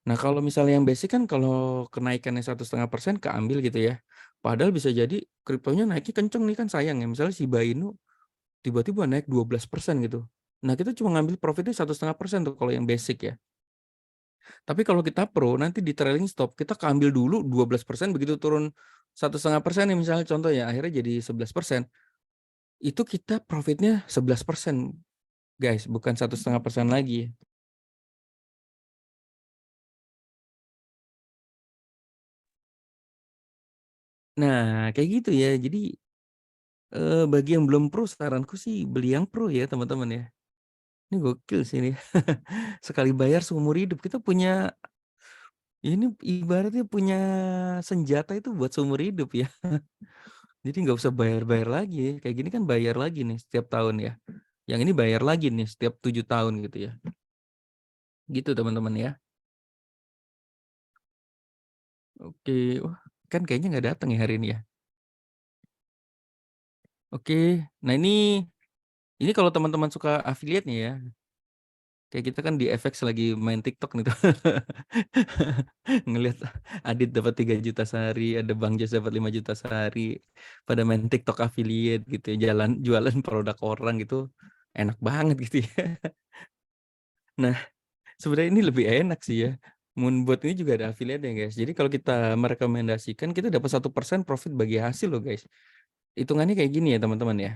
Nah, kalau misalnya yang basic kan kalau kenaikannya 1,5% keambil gitu ya. Padahal bisa jadi kriptonya naiknya kenceng nih kan sayang ya. Misalnya Shiba Inu tiba-tiba naik 12% gitu. Nah, kita cuma ngambil profitnya 1,5% tuh kalau yang basic ya. Tapi kalau kita pro nanti di trailing stop kita keambil dulu 12% begitu turun 1,5% nih misalnya contoh ya akhirnya jadi 11%. Itu kita profitnya 11%, guys, bukan 1,5% lagi. Nah, kayak gitu ya. Jadi, bagi yang belum pro saranku sih beli yang pro ya, teman-teman ya. Ini gokil sih ini. Sekali bayar seumur hidup. Kita punya ini ibaratnya punya senjata itu buat seumur hidup ya. Jadi nggak usah bayar-bayar lagi ya. Kayak gini kan bayar lagi nih setiap tahun ya. Yang ini bayar lagi nih setiap 7 tahun gitu ya. Gitu teman-teman ya. Oke, wah kan kayaknya nggak datang ya hari ini ya. Oke, nah ini kalau teman-teman suka affiliate nih ya, kayak kita kan di FX lagi main TikTok nih tuh. Ngelihat Adit dapat 3 juta sehari, ada Bang Jas dapat 5 juta sehari, pada main TikTok affiliate gitu ya, jualan produk orang gitu, enak banget gitu ya. Nah, sebenarnya ini lebih enak sih ya. Moonbot ini juga ada affiliate-nya guys. Jadi kalau kita merekomendasikan kita dapat 1% profit bagi hasil loh guys. Hitungannya kayak gini ya teman-teman ya.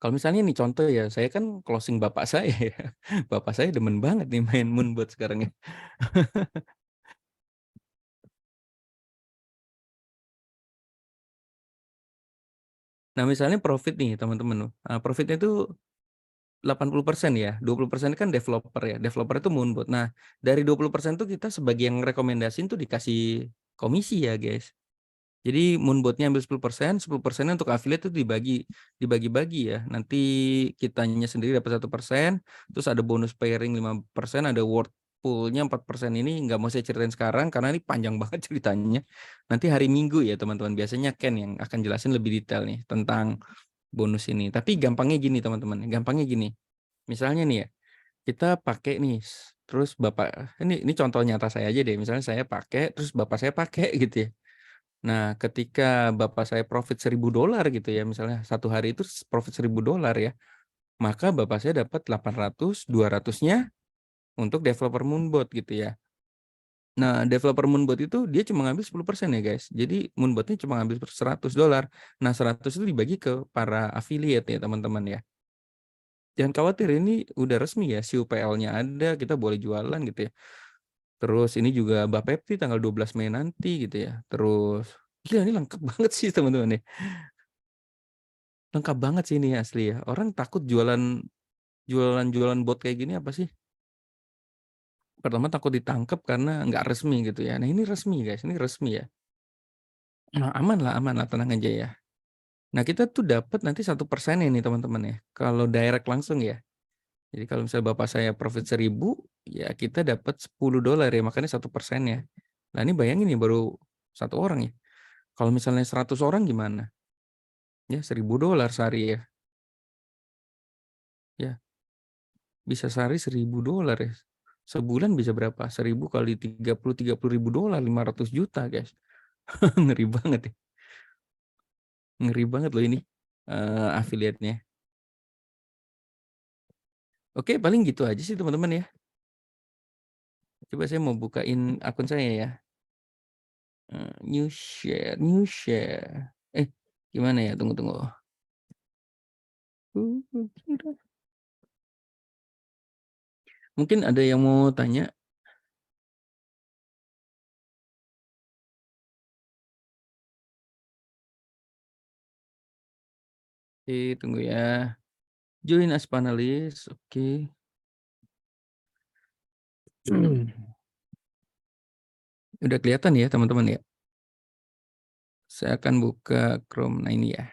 Kalau misalnya nih contoh ya, saya kan closing bapak saya ya. Bapak saya demen banget nih main Moonbot sekarang ya. Nah, misalnya profit nih teman-teman, profitnya itu 80% ya, 20% kan developer ya, developer itu Moonbot. Nah, dari 20% tuh kita sebagai yang rekomendasiin tuh dikasih komisi ya, guys. Jadi Moonbot-nya ambil 10%, 10%-nya untuk affiliate itu dibagi-bagi ya. Nanti kitanya sendiri dapat 1%, terus ada bonus pairing 5%, ada word pool-nya 4%. Ini nggak mau saya ceritain sekarang karena ini panjang banget ceritanya. Nanti hari Minggu ya teman-teman, biasanya Ken yang akan jelasin lebih detail nih tentang bonus ini. Tapi gampangnya gini teman-teman, gampangnya gini. Misalnya nih ya, kita pakai nih, terus bapak, ini contoh nyata saya aja deh. Misalnya saya pakai, terus bapak saya pakai gitu ya. Nah, ketika bapak saya profit $1.000 gitu ya, misalnya satu hari itu profit $1.000 ya, maka bapak saya dapat 800, 200-nya untuk developer Moonbot gitu ya. Nah, developer Moonbot itu dia cuma ngambil 10% ya guys. Jadi Moonbotnya cuma ngambil $100. Nah, 100 itu dibagi ke para affiliate ya teman-teman ya. Jangan khawatir ini udah resmi ya, CUPL-nya ada, kita boleh jualan gitu ya. Terus ini juga Bapepti tanggal 12 Mei nanti gitu ya. Terus gila ini lengkap banget sih teman-teman ya. Lengkap banget sih ini asli ya. Orang takut jualan bot kayak gini apa sih? Pertama takut ditangkap karena nggak resmi gitu ya. Nah ini resmi guys, ini resmi ya. Nah aman lah, tenang aja ya. Nah kita tuh dapat nanti 1% ini teman-teman ya. Kalau direct langsung ya. Jadi kalau misalnya bapak saya profit 1.000, ya kita dapat $10 ya, makanya 1% ya. Nah ini bayangin nih baru satu orang ya. Kalau misalnya 100 orang gimana? Ya $1.000 sehari ya. Ya bisa sehari $1.000 ya. Sebulan bisa berapa? 1.000 kali 30 ribu dolar, 500 juta guys. Ngeri banget ya. Ngeri banget loh ini affiliate-nya. Oke, paling gitu aja sih teman-teman ya. Coba saya mau bukain akun saya ya. New share. Gimana ya? Tunggu tunggu. Mungkin ada yang mau tanya? Oke, tunggu ya. Join as panelis. Oke. Udah kelihatan ya teman-teman ya. Saya akan buka Chrome. Nah ini ya.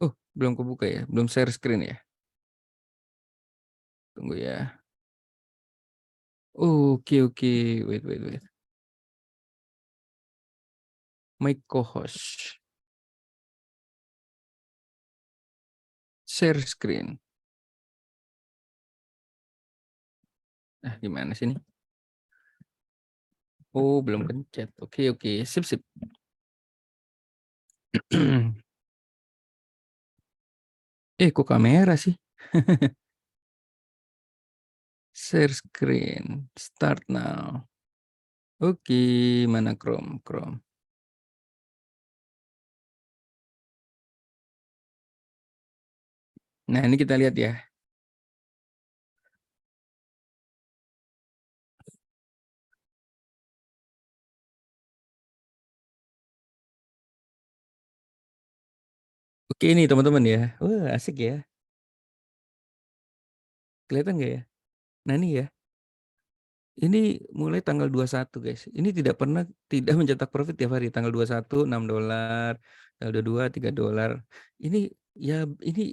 Oh, belum kebuka ya. Belum share screen ya. Tunggu ya. Oke oke, wait wait wait, my co-host, share screen. Gimana sih ini? Oh, belum pencet. Oke oke, sip sip. Kok kamera sih? Share screen, start now. Oke, mana Chrome Chrome. Nah, ini kita lihat ya. Oke nih teman-teman ya. Wah, asik ya. Kelihatan nggak ya? Nah, ini ya. Ini mulai tanggal 21 guys. Ini tidak pernah tidak mencetak profit tiap hari. Tanggal 21 $6, tanggal 22 $3. Ini ya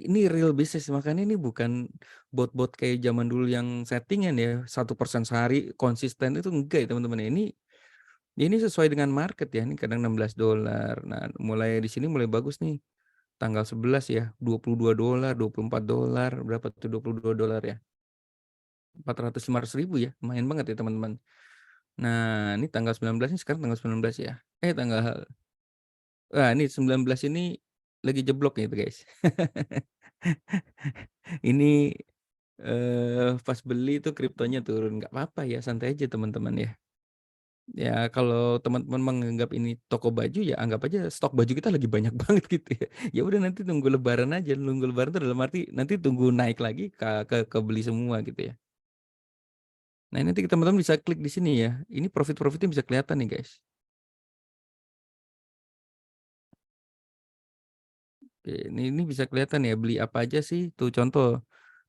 ini real business. Makanya ini bukan bot-bot kayak zaman dulu yang settingan ya, 1% sehari konsisten itu enggak ya teman-teman ya. Ini sesuai dengan market ya. Ini kadang $16. Nah, mulai di sini mulai bagus nih. Tanggal 11 ya, $22, $24, berapa tuh $22 ya? 400.000-500.000 ya, lumayan banget ya teman-teman. Nah, ini tanggal 19 ini sekarang tanggal 19 ya. Wah ini 19 ini lagi jeblok nih itu guys. Ini, pas beli itu kriptonya turun, nggak apa-apa ya, santai aja teman-teman ya. Ya kalau teman-teman menganggap ini toko baju, ya anggap aja stok baju kita lagi banyak banget gitu ya. Ya udah nanti tunggu lebaran aja, nunggu lebaran itu dalam arti nanti tunggu naik lagi kebeli semua gitu ya. Nah, ini nanti teman-teman bisa klik di sini ya. Ini profit-profitnya bisa kelihatan nih, guys. Oke, ini bisa kelihatan ya, beli apa aja sih. Tuh contoh,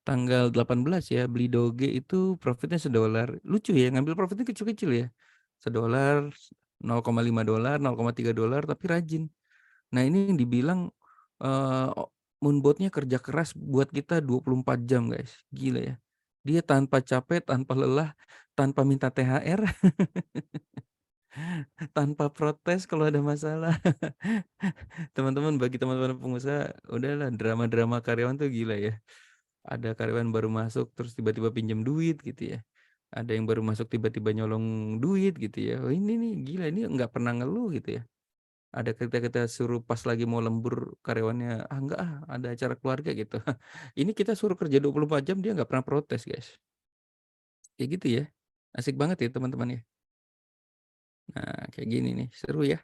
tanggal 18 ya, beli Doge itu profitnya $1. Lucu ya, ngambil profitnya kecil-kecil ya. $1, $0,5, $0,3, tapi rajin. Nah, ini yang dibilang Moonbot-nya kerja keras buat kita 24 jam, guys. Gila ya. Dia tanpa capek, tanpa lelah, tanpa minta THR, tanpa protes kalau ada masalah. Teman-teman, bagi teman-teman pengusaha, udahlah drama-drama karyawan tuh gila ya. Ada karyawan baru masuk terus tiba-tiba pinjam duit gitu ya. Ada yang baru masuk tiba-tiba nyolong duit gitu ya. Oh, ini nih gila, ini nggak pernah ngeluh gitu ya. Ada kita suruh pas lagi mau lembur karyawannya, enggak ada acara keluarga gitu. Ini kita suruh kerja 24 jam dia nggak pernah protes, guys. Kayak gitu ya. Asik banget ya teman-teman ya. Nah, kayak gini nih, seru ya.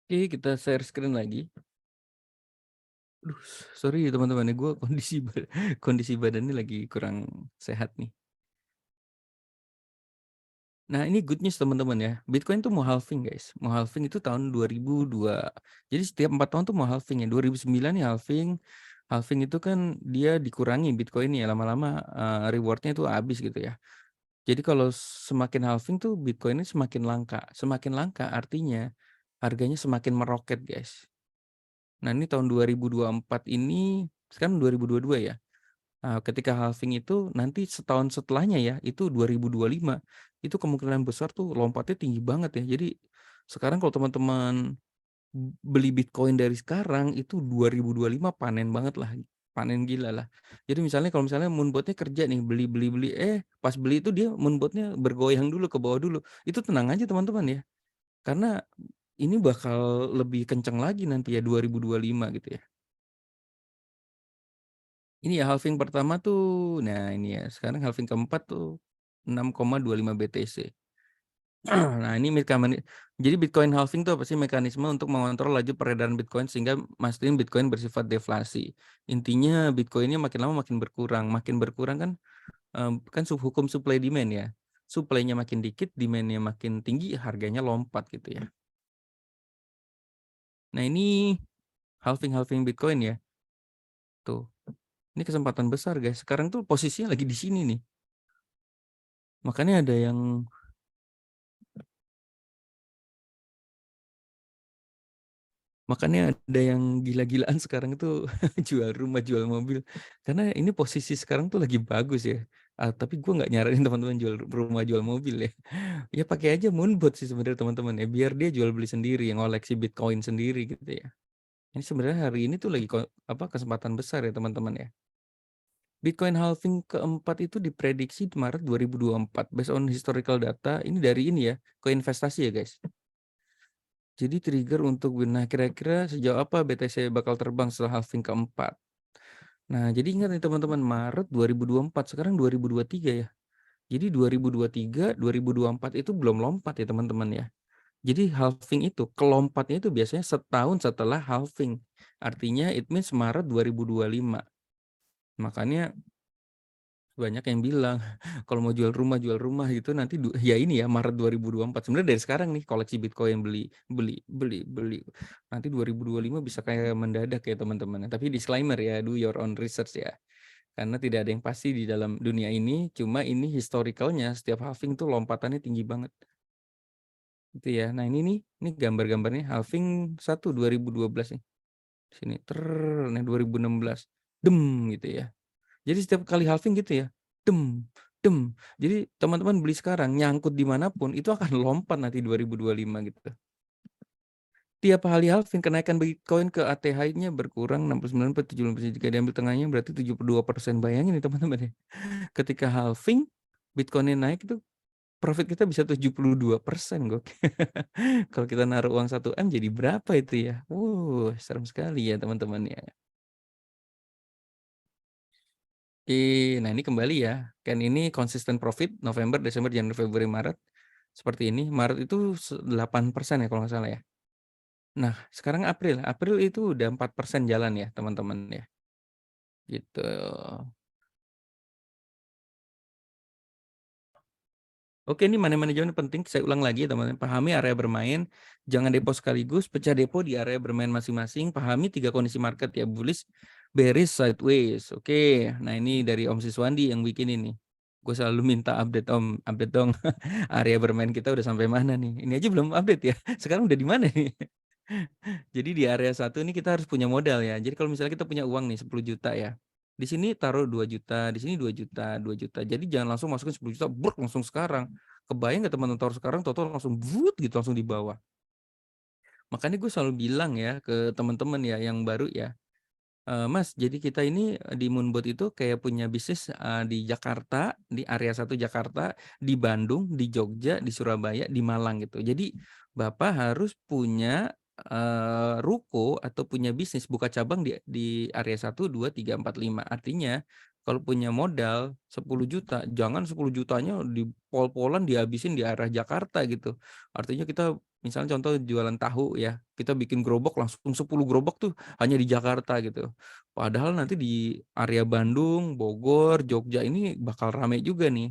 Oke, kita share screen lagi. Aduh, sorry ya teman-teman ya, gue kondisi badannya lagi kurang sehat nih. Nah, ini good news teman-teman ya. Bitcoin tuh mau halving, guys. Mau halving itu tahun 2002. Jadi setiap 4 tahun tuh mau halving ya. 2009 nih halving. Halving itu kan dia dikurangi Bitcoin ya, lama-lama reward-nya itu habis gitu ya. Jadi kalau semakin halving tuh Bitcoin ini semakin langka. Semakin langka artinya harganya semakin meroket, guys. Nah, ini tahun 2024 ini, sekarang 2022 ya. Ketika halving itu nanti setahun setelahnya ya, itu 2025, itu kemungkinan besar tuh lompatnya tinggi banget ya. Jadi sekarang kalau teman-teman beli Bitcoin dari sekarang itu 2025 panen banget lah, panen gila lah. Jadi kalau misalnya Moonbot-nya kerja nih, beli beli beli, pas beli itu dia Moonbot-nya bergoyang dulu ke bawah dulu. Itu tenang aja teman-teman ya, karena ini bakal lebih kencang lagi nanti ya 2025 gitu ya. Ini ya halving pertama tuh, nah ini ya, sekarang halving keempat tuh 6,25 BTC. Nah ini jadi Bitcoin halving tuh apa sih? Mekanisme untuk mengontrol laju peredaran Bitcoin sehingga mastiin Bitcoin bersifat deflasi. Intinya Bitcoinnya makin lama makin berkurang kan, kan hukum supply demand ya. Supply-nya makin dikit, demand-nya makin tinggi, harganya lompat gitu ya. Nah ini halving Bitcoin ya, tuh. Ini kesempatan besar guys. Sekarang tuh posisinya lagi di sini nih. Makanya ada yang Makanya ada yang gila-gilaan sekarang itu jual rumah, jual mobil. Karena ini posisi sekarang tuh lagi bagus ya. Tapi gue nggak nyaranin teman-teman jual rumah, jual mobil ya. Ya pakai aja Moonbot sih sebenarnya teman-teman ya, biar dia jual beli sendiri, yang ngoleksi Bitcoin sendiri gitu ya. Ini sebenarnya hari ini tuh lagi kesempatan besar ya teman-teman ya. Bitcoin halving keempat itu diprediksi di Maret 2024 based on historical data. Ini dari ini ya, ke investasi ya guys. Jadi trigger untuk nah kira-kira sejauh apa BTC bakal terbang setelah halving keempat. Nah, jadi ingat nih teman-teman, Maret 2024, sekarang 2023 ya. Jadi 2023, 2024 itu belum lompat ya teman-teman ya. Jadi halving itu, kelompatnya itu biasanya setahun setelah halving. Artinya it means Maret 2025. Makanya banyak yang bilang kalau mau jual rumah gitu nanti ya ini ya Maret 2024. Sebenarnya dari sekarang nih koleksi Bitcoin beli beli beli beli. Nanti 2025 bisa kayak mendadak ya teman-teman. Tapi disclaimer ya, do your own research ya. Karena tidak ada yang pasti di dalam dunia ini, cuma ini historicalnya setiap halving tuh lompatannya tinggi banget. Gitu ya. Nah, ini gambar-gambarnya halving 2012 nih. Sini nih 2016. Dem gitu ya. Jadi setiap kali halving gitu ya, dem, dem. Jadi teman-teman beli sekarang, nyangkut dimanapun itu akan lompat nanti 2025 gitu. Tiap kali halving kenaikan Bitcoin ke ATH-nya berkurang 69,73 jika diambil tengahnya berarti 72%. Bayangin nih teman-teman ya. Ketika halving, Bitcoin-nya naik itu profit kita bisa 72%. Kalau kita naruh uang 1 M jadi berapa itu ya? Serem sekali ya teman-teman ya. Nah ini kembali ya, kan ini consistent profit November, Desember, Januari, Februari, Maret. Seperti ini, Maret itu 8% ya kalau nggak salah ya. Nah sekarang April, April itu udah 4% jalan ya teman-teman ya. Gitu. Oke, ini money management penting, saya ulang lagi ya teman-teman. Pahami area bermain, jangan depo sekaligus, pecah depo di area bermain masing-masing. Pahami 3 kondisi market ya, bullish, bearish, sideways. Oke, nah ini dari Om Siswandi yang bikin ini. Gue selalu minta update Om, update dong. Area bermain kita udah sampai mana nih? Ini aja belum update ya. Sekarang udah di mana nih? Jadi di area 1 ini kita harus punya modal ya. Jadi kalau misalnya kita punya uang nih 10 juta ya. Di sini taruh 2 juta, di sini 2 juta, 2 juta. Jadi jangan langsung masukin 10 juta, bruk langsung sekarang. Kebayang nggak teman-teman taruh sekarang, tahu-tahu langsung brut gitu langsung di bawah. Makanya gue selalu bilang ya ke teman-teman ya yang baru ya, Mas, jadi kita ini di Moonbot itu kayak punya bisnis di Jakarta, di area 1 Jakarta, di Bandung, di Jogja, di Surabaya, di Malang gitu. Jadi Bapak harus punya ruko atau punya bisnis buka cabang di area 1, 2, 3, 4, 5. Artinya kalau punya modal 10 juta, jangan 10 jutanya di pol-polan dihabisin di arah Jakarta gitu. Artinya kita misalnya contoh jualan tahu ya, kita bikin gerobak langsung 10 gerobak tuh hanya di Jakarta gitu. Padahal nanti di area Bandung, Bogor, Jogja ini bakal rame juga nih.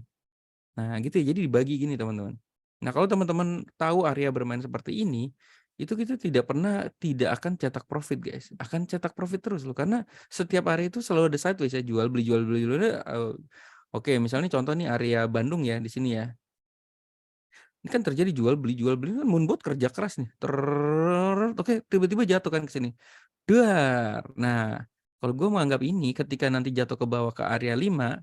Nah gitu ya, jadi dibagi gini teman-teman. Nah kalau teman-teman tahu area bermain seperti ini, itu kita tidak akan cetak profit guys. Akan cetak profit terus loh, karena setiap area itu selalu ada sideways ya, jual beli jual beli jual beli. Oke, misalnya contoh nih area Bandung ya di sini ya. Ini kan terjadi jual beli kan Moonbot kerja keras nih. Oke, tiba-tiba jatuh kan ke sini. Dar. Nah, kalau gue menganggap ini ketika nanti jatuh ke bawah ke area 5,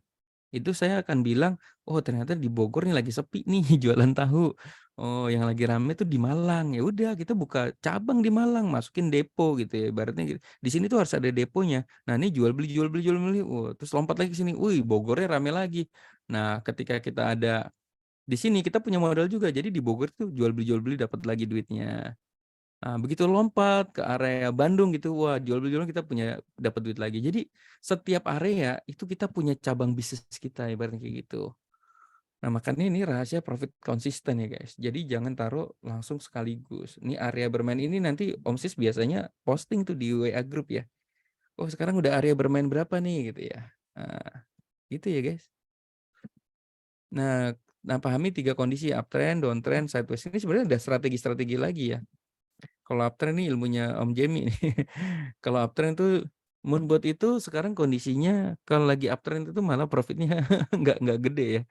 itu saya akan bilang, "Oh, ternyata di Bogor nih lagi sepi nih jualan tahu. Oh, yang lagi rame tuh di Malang." Ya udah kita buka cabang di Malang, masukin depo gitu ya, ibaratnya gitu. Di sini tuh harus ada deponya. Nah, ini jual beli jual beli jual beli, terus lompat lagi ke sini, wih Bogornya rame lagi. Nah, ketika kita ada di sini kita punya modal juga, jadi di Bogor tuh jual beli dapat lagi duitnya. Nah, begitu lompat ke area Bandung gitu, wah jual beli kita punya dapat duit lagi. Jadi setiap area itu kita punya cabang bisnis kita ibaratnya kayak gitu. Nah, makanya ini rahasia profit konsisten ya guys. Jadi jangan taruh langsung sekaligus. Ini area bermain ini nanti Om Sis biasanya posting tuh di WA group ya. Oh, sekarang udah area bermain berapa nih gitu ya. Nah, gitu ya guys. Nah, pahami 3 kondisi uptrend, downtrend, sideways. Ini sebenarnya ada strategi-strategi lagi ya. Kalau uptrend nih ilmunya Om Jemi nih. Kalau uptrend tuh Moonbot itu sekarang kondisinya kalau lagi uptrend itu malah profitnya nggak gede ya.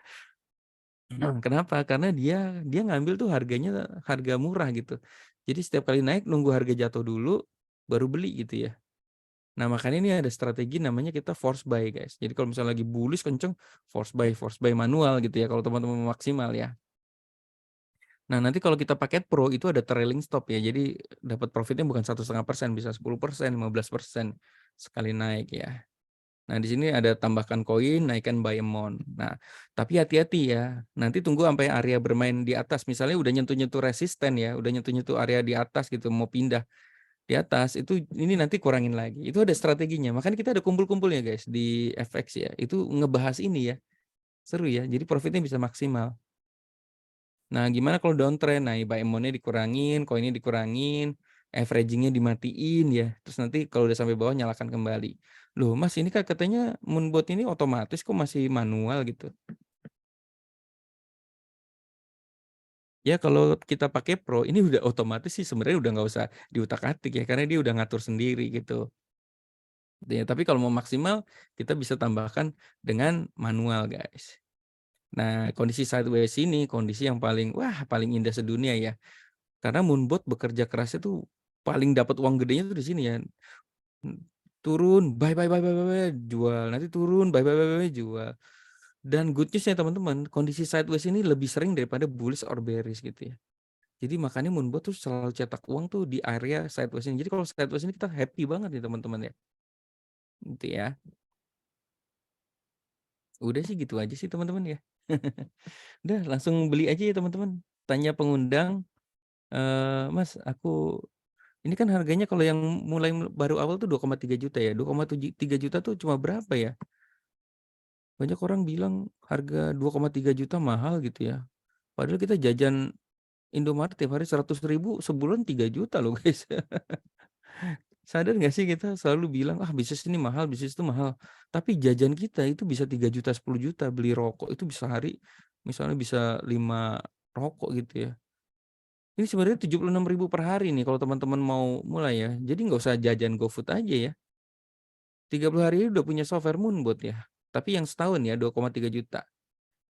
Kenapa? Karena dia ngambil tuh harganya harga murah gitu. Jadi setiap kali naik nunggu harga jatuh dulu, baru beli gitu ya. Nah, makanya ini ada strategi namanya kita force buy, guys. Jadi kalau misalnya lagi bullish kenceng, force buy manual gitu ya kalau teman-teman mau maksimal ya. Nah, nanti kalau kita paket pro itu ada trailing stop ya. Jadi dapat profitnya bukan 1,5%, bisa 10%, 15% sekali naik ya. Nah, di sini ada tambahkan koin, naikkan buy amount. Nah, tapi hati-hati ya. Nanti tunggu sampai area bermain di atas. Misalnya udah nyentuh-nyentuh resisten ya, udah nyentuh-nyentuh area di atas gitu, mau pindah di atas itu ini nanti kurangin lagi. Itu ada strateginya. Makanya kita ada kumpul-kumpul ya guys di FX ya. Itu ngebahas ini ya. Seru ya. Jadi profitnya bisa maksimal. Nah, gimana kalau downtrend? Nah, buy amount-nya dikurangin, koinnya dikurangin, averaging-nya dimatiin ya. Terus nanti kalau udah sampai bawah nyalakan kembali. Loh, Mas, ini kan katanya Moonbot ini otomatis kok masih manual gitu. Ya kalau kita pakai Pro ini udah otomatis sih sebenarnya udah nggak usah diutak-atik ya karena dia udah ngatur sendiri gitu. Ya, tapi kalau mau maksimal kita bisa tambahkan dengan manual, guys. Nah, kondisi sideways ini kondisi yang paling indah sedunia ya. Karena Moonbot bekerja kerasnya tuh paling dapat uang gedenya tuh di sini ya. Turun, buy, jual, nanti turun, buy, jual. Dan good news-nya teman-teman, kondisi sideways ini lebih sering daripada bullish or bearish gitu ya. Jadi makanya Moonbot tuh selalu cetak uang tuh di area sideways ini. Jadi kalau sideways ini kita happy banget nih teman-teman ya. Gitu ya. Udah sih gitu aja sih teman-teman ya. Udah langsung beli aja ya teman-teman. Tanya pengundang, "Mas, ini kan harganya kalau yang mulai baru awal tuh 2,3 juta ya, 2,3 juta tuh cuma berapa ya?" Banyak orang bilang harga 2,3 juta mahal gitu ya. Padahal kita jajan Indomaret tiap hari 100 ribu sebulan 3 juta loh guys. Sadar nggak sih kita selalu bilang, "Ah bisnis ini mahal, bisnis itu mahal." Tapi jajan kita itu bisa 3 juta, 10 juta, beli rokok itu bisa sehari misalnya bisa 5 rokok gitu ya. Ini sebenarnya 76 ribu per hari nih kalau teman-teman mau mulai ya. Jadi nggak usah jajan GoFood aja ya. 30 hari ini udah punya software Moonbot ya. Tapi yang setahun ya 2,3 juta.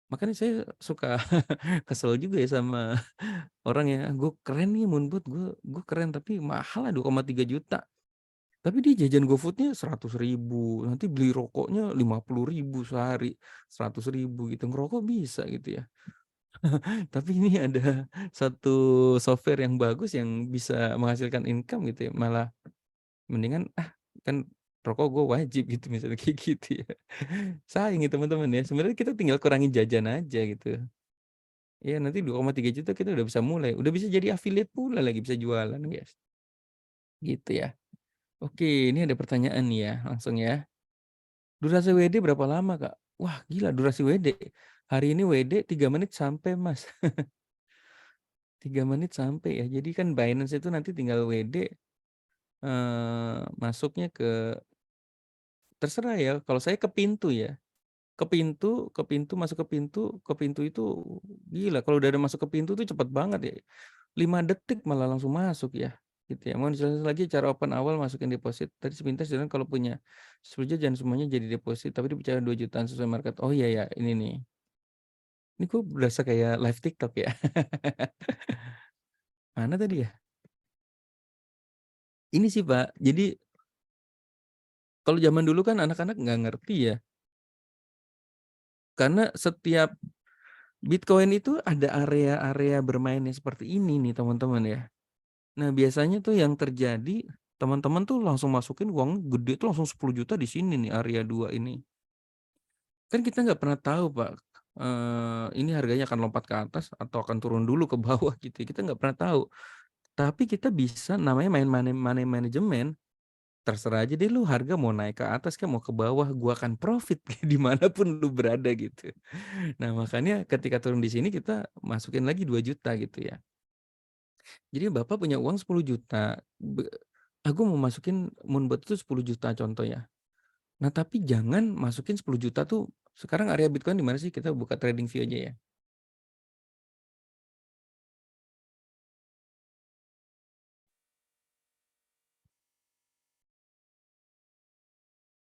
Makanya saya suka kesel juga ya sama orang ya, "Gue keren nih Moonbot, gue keren tapi mahal lah 2,3 juta." Tapi dia jajan GoFood-nya 100 ribu, nanti beli rokoknya 50 ribu sehari, 100 ribu gitu, ngerokok bisa gitu ya. Tapi ini ada satu software yang bagus yang bisa menghasilkan income gitu ya, malah mendingan, kan rokok gue wajib gitu misalnya kayak gitu ya. Sayang ya teman-teman ya, sebenarnya kita tinggal kurangin jajan aja gitu. Iya nanti 2,3 juta kita udah bisa mulai, udah bisa jadi affiliate pula lagi, bisa jualan guys, gitu ya. Oke, ini ada pertanyaan nih ya, langsung ya. Durasi WD berapa lama, Kak? Wah, gila durasi WD. Hari ini WD 3 menit sampai, Mas. 3 menit sampai ya. Jadi kan Binance itu nanti tinggal WD, masuknya terserah ya, kalau saya ke pintu ya. Ke pintu itu gila kalau udah ada masuk ke pintu tuh cepet banget ya. 5 detik malah langsung masuk ya, gitu ya. Mau dijelasin lagi cara open awal masukin deposit. Tadi sepintas bilang kalau punya 10 juta jangan semuanya jadi deposit, tapi dipercaya 2 jutaan sesuai market. Oh iya ya, ini nih. Ini kok berasa kayak live TikTok ya? Mana tadi ya? Ini sih, Pak. Jadi kalau zaman dulu kan anak-anak nggak ngerti ya, karena setiap Bitcoin itu ada area-area bermainnya seperti ini nih teman-teman ya. Nah biasanya tuh yang terjadi, teman-teman tuh langsung masukin uang gede tuh langsung 10 juta di sini nih area 2 ini. Kan kita nggak pernah tahu Pak, ini harganya akan lompat ke atas atau akan turun dulu ke bawah gitu ya, kita nggak pernah tahu. Tapi kita bisa namanya main money management. Terserah aja deh lu harga mau naik ke atas kek, mau ke bawah, gua akan profit di mana pun lu berada gitu. Nah makanya ketika turun di sini kita masukin lagi 2 juta gitu ya. Jadi Bapak punya uang 10 juta, aku mau masukin Moonbot itu 10 juta contoh ya. Nah tapi jangan masukin 10 juta tuh sekarang area Bitcoin di mana sih? Kita buka TradingView aja ya.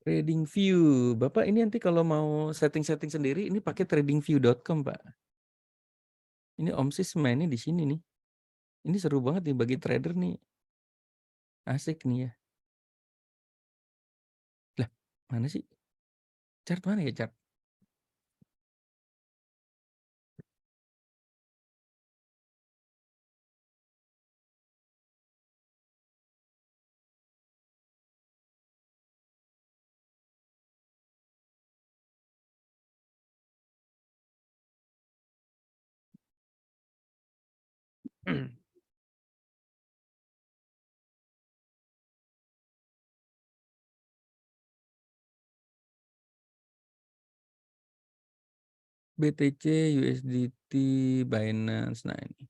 TradingView, Bapak ini nanti kalau mau setting-setting sendiri ini pakai tradingview.com Pak. Ini Om Sis mainnya di sini nih. Ini seru banget nih bagi trader nih. Asik nih ya. Lah, mana sih? Chart mana ya chart? BTC, USDT, Binance. Nah ini.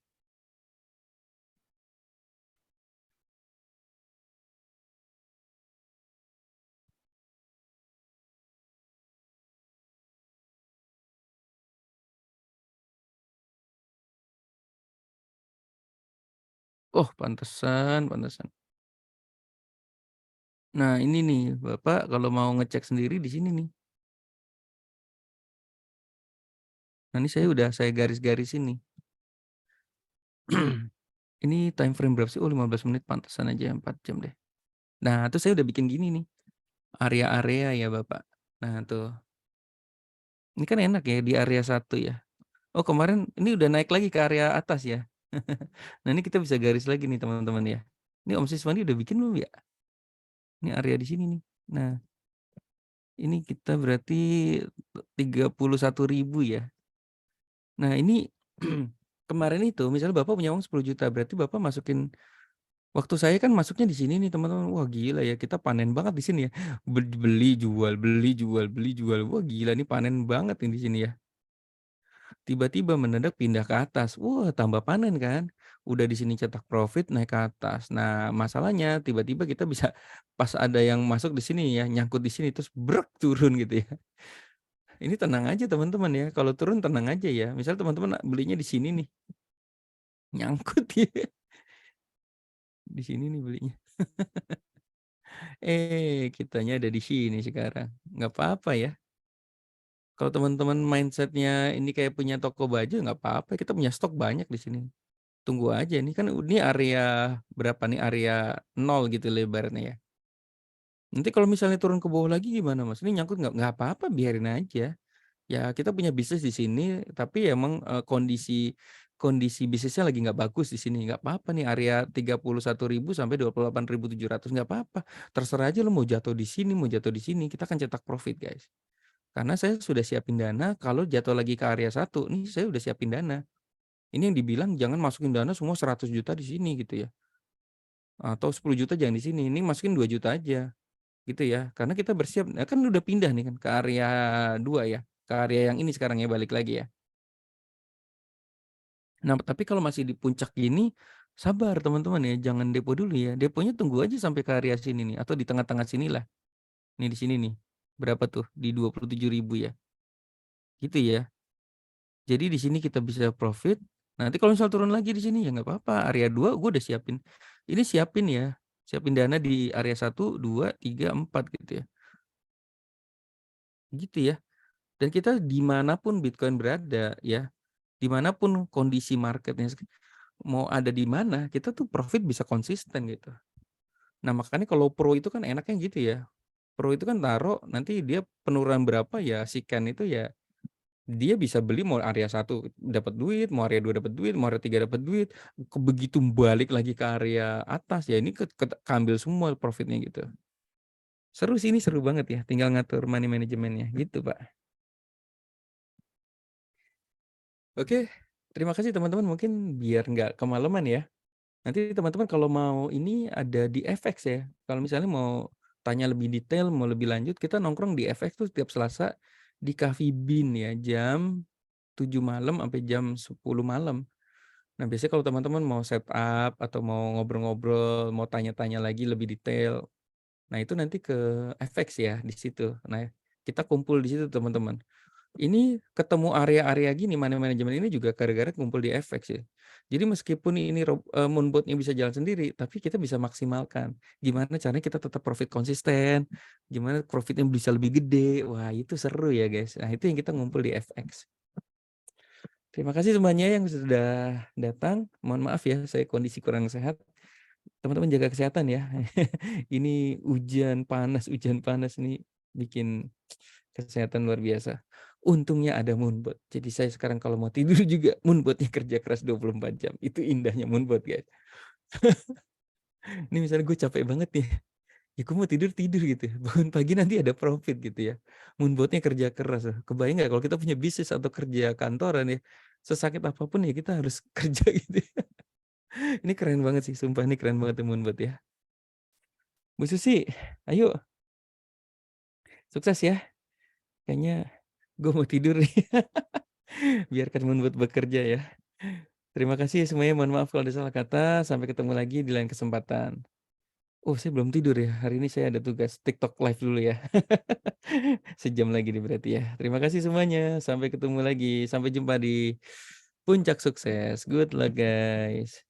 Oh, pantesan, pantesan. Nah, ini nih, Bapak kalau mau ngecek sendiri di sini nih. Nah, ini saya garis-garis ini. Ini time frame berapa sih? Oh, 15 menit, pantesan aja 4 jam deh. Nah, tuh saya udah bikin gini nih, area-area ya, Bapak. Nah, tuh. Ini kan enak ya di area 1 ya. Oh, kemarin ini udah naik lagi ke area atas ya. Nah, ini kita bisa garis lagi nih, teman-teman ya. Ini Om Siswandi udah bikin belum ya? Ini area di sini nih. Nah, ini kita berarti 31.000 ya. Nah, ini kemarin itu misalnya Bapak punya uang 10 juta, berarti Bapak masukin, waktu saya kan masuknya di sini nih, teman-teman. Wah, gila ya, kita panen banget di sini ya. Beli jual, beli jual, beli jual. Wah, gila nih, panen banget nih di sini ya. Tiba-tiba mendadak pindah ke atas. Wah, tambah panen kan. Udah di sini cetak profit, naik ke atas. Nah, masalahnya tiba-tiba kita bisa pas ada yang masuk di sini ya, nyangkut di sini terus brek turun gitu ya. Ini tenang aja teman-teman ya. Kalau turun tenang aja ya. Misal teman-teman belinya di sini nih, nyangkut ya. Di sini nih belinya. Kitanya ada di sini sekarang. Nggak apa-apa ya. Kalau teman-teman mindsetnya ini kayak punya toko baju, nggak apa-apa. Kita punya stok banyak di sini. Tunggu aja nih, kan ini area berapa nih, area 0 gitu lebarnya ya. Nanti kalau misalnya turun ke bawah lagi gimana Mas? Ini nyangkut nggak apa-apa, biarin aja. Ya kita punya bisnis di sini, tapi emang, kondisi kondisi bisnisnya lagi nggak bagus di sini, nggak apa-apa nih area 31.000 sampai 28.700 nggak apa-apa. Terserah aja lo mau jatuh di sini, mau jatuh di sini, kita akan cetak profit guys. Karena saya sudah siapin dana kalau jatuh lagi ke area 1 nih saya udah siapin dana. Ini yang dibilang jangan masukin dana semua 100 juta di sini gitu ya. Atau 10 juta jangan di sini, ini masukin 2 juta aja, gitu ya. Karena kita bersiap kan udah pindah nih kan ke area 2 ya, ke area yang ini sekarang ya, balik lagi ya. Nah, tapi kalau masih di puncak gini, sabar teman-teman ya, jangan depo dulu ya, deponya tunggu aja sampai ke area sini nih, atau di tengah-tengah sinilah. Nih di sini nih, berapa tuh, di 27.000 ya, gitu ya. Jadi di sini kita bisa profit, nanti kalau misal turun lagi di sini ya nggak apa-apa, area 2 gue udah siapin. Ini siapin ya, siapin dana di area 1, 2, 3, 4 gitu ya. Gitu ya. Dan kita dimanapun Bitcoin berada ya, dimanapun kondisi marketnya mau ada di mana, kita tuh profit bisa konsisten gitu. Nah, makanya kalau pro itu kan enaknya gitu ya. Pro itu kan taruh nanti dia penurunan berapa ya si Ken itu ya dia bisa beli mau area 1 dapat duit, mau area 2 dapat duit, mau area 3 dapat duit, begitu balik lagi ke area atas ya ini keambil semua profitnya gitu. Seru sih, ini seru banget ya, tinggal ngatur money manajemennya gitu, Pak. Oke, terima kasih teman-teman, mungkin biar nggak kemalaman ya. Nanti teman-teman kalau mau ini ada di FX ya, kalau misalnya mau tanya lebih detail, mau lebih lanjut, kita nongkrong di FX tuh tiap Selasa di Coffee Bean ya, jam 7 malam sampai jam 10 malam. Nah, biasanya kalau teman-teman mau setup atau mau ngobrol-ngobrol, mau tanya-tanya lagi lebih detail, nah itu nanti ke FX ya, di situ. Nah, kita kumpul di situ teman-teman. Ini ketemu area-area gini, money management ini juga gara-gara kumpul di FX ya. Jadi meskipun ini moonbot-nya bisa jalan sendiri, tapi kita bisa maksimalkan. Gimana caranya kita tetap profit konsisten, gimana profitnya bisa lebih gede. Wah, itu seru ya, guys. Nah, itu yang kita ngumpul di FX. Terima kasih semuanya yang sudah datang. Mohon maaf ya, saya kondisi kurang sehat. Teman-teman jaga kesehatan ya. Ini hujan panas nih bikin kesehatan luar biasa. Untungnya ada Moonbot. Jadi saya sekarang kalau mau tidur juga Moonbot-nya kerja keras 24 jam. Itu indahnya Moonbot, guys. Ini misalnya gue capek banget nih, ya gue mau tidur, tidur gitu. Bangun pagi nanti ada profit gitu ya. Moonbot-nya kerja keras loh. Kebayang nggak kalau kita punya bisnis atau kerja kantoran ya, sesakit apapun ya kita harus kerja gitu ya. Ini keren banget sih, sumpah ini keren banget ya Moonbot ya. Bu Susi, ayo sukses ya. Kayaknya gue mau tidur nih. Biarkan Moonbot bekerja ya. Terima kasih semuanya, mohon maaf kalau ada salah kata. Sampai ketemu lagi di lain kesempatan. Oh, saya belum tidur ya. Hari ini saya ada tugas TikTok live dulu ya. Sejam lagi nih berarti ya. Terima kasih semuanya. Sampai ketemu lagi. Sampai jumpa di puncak sukses. Good luck guys.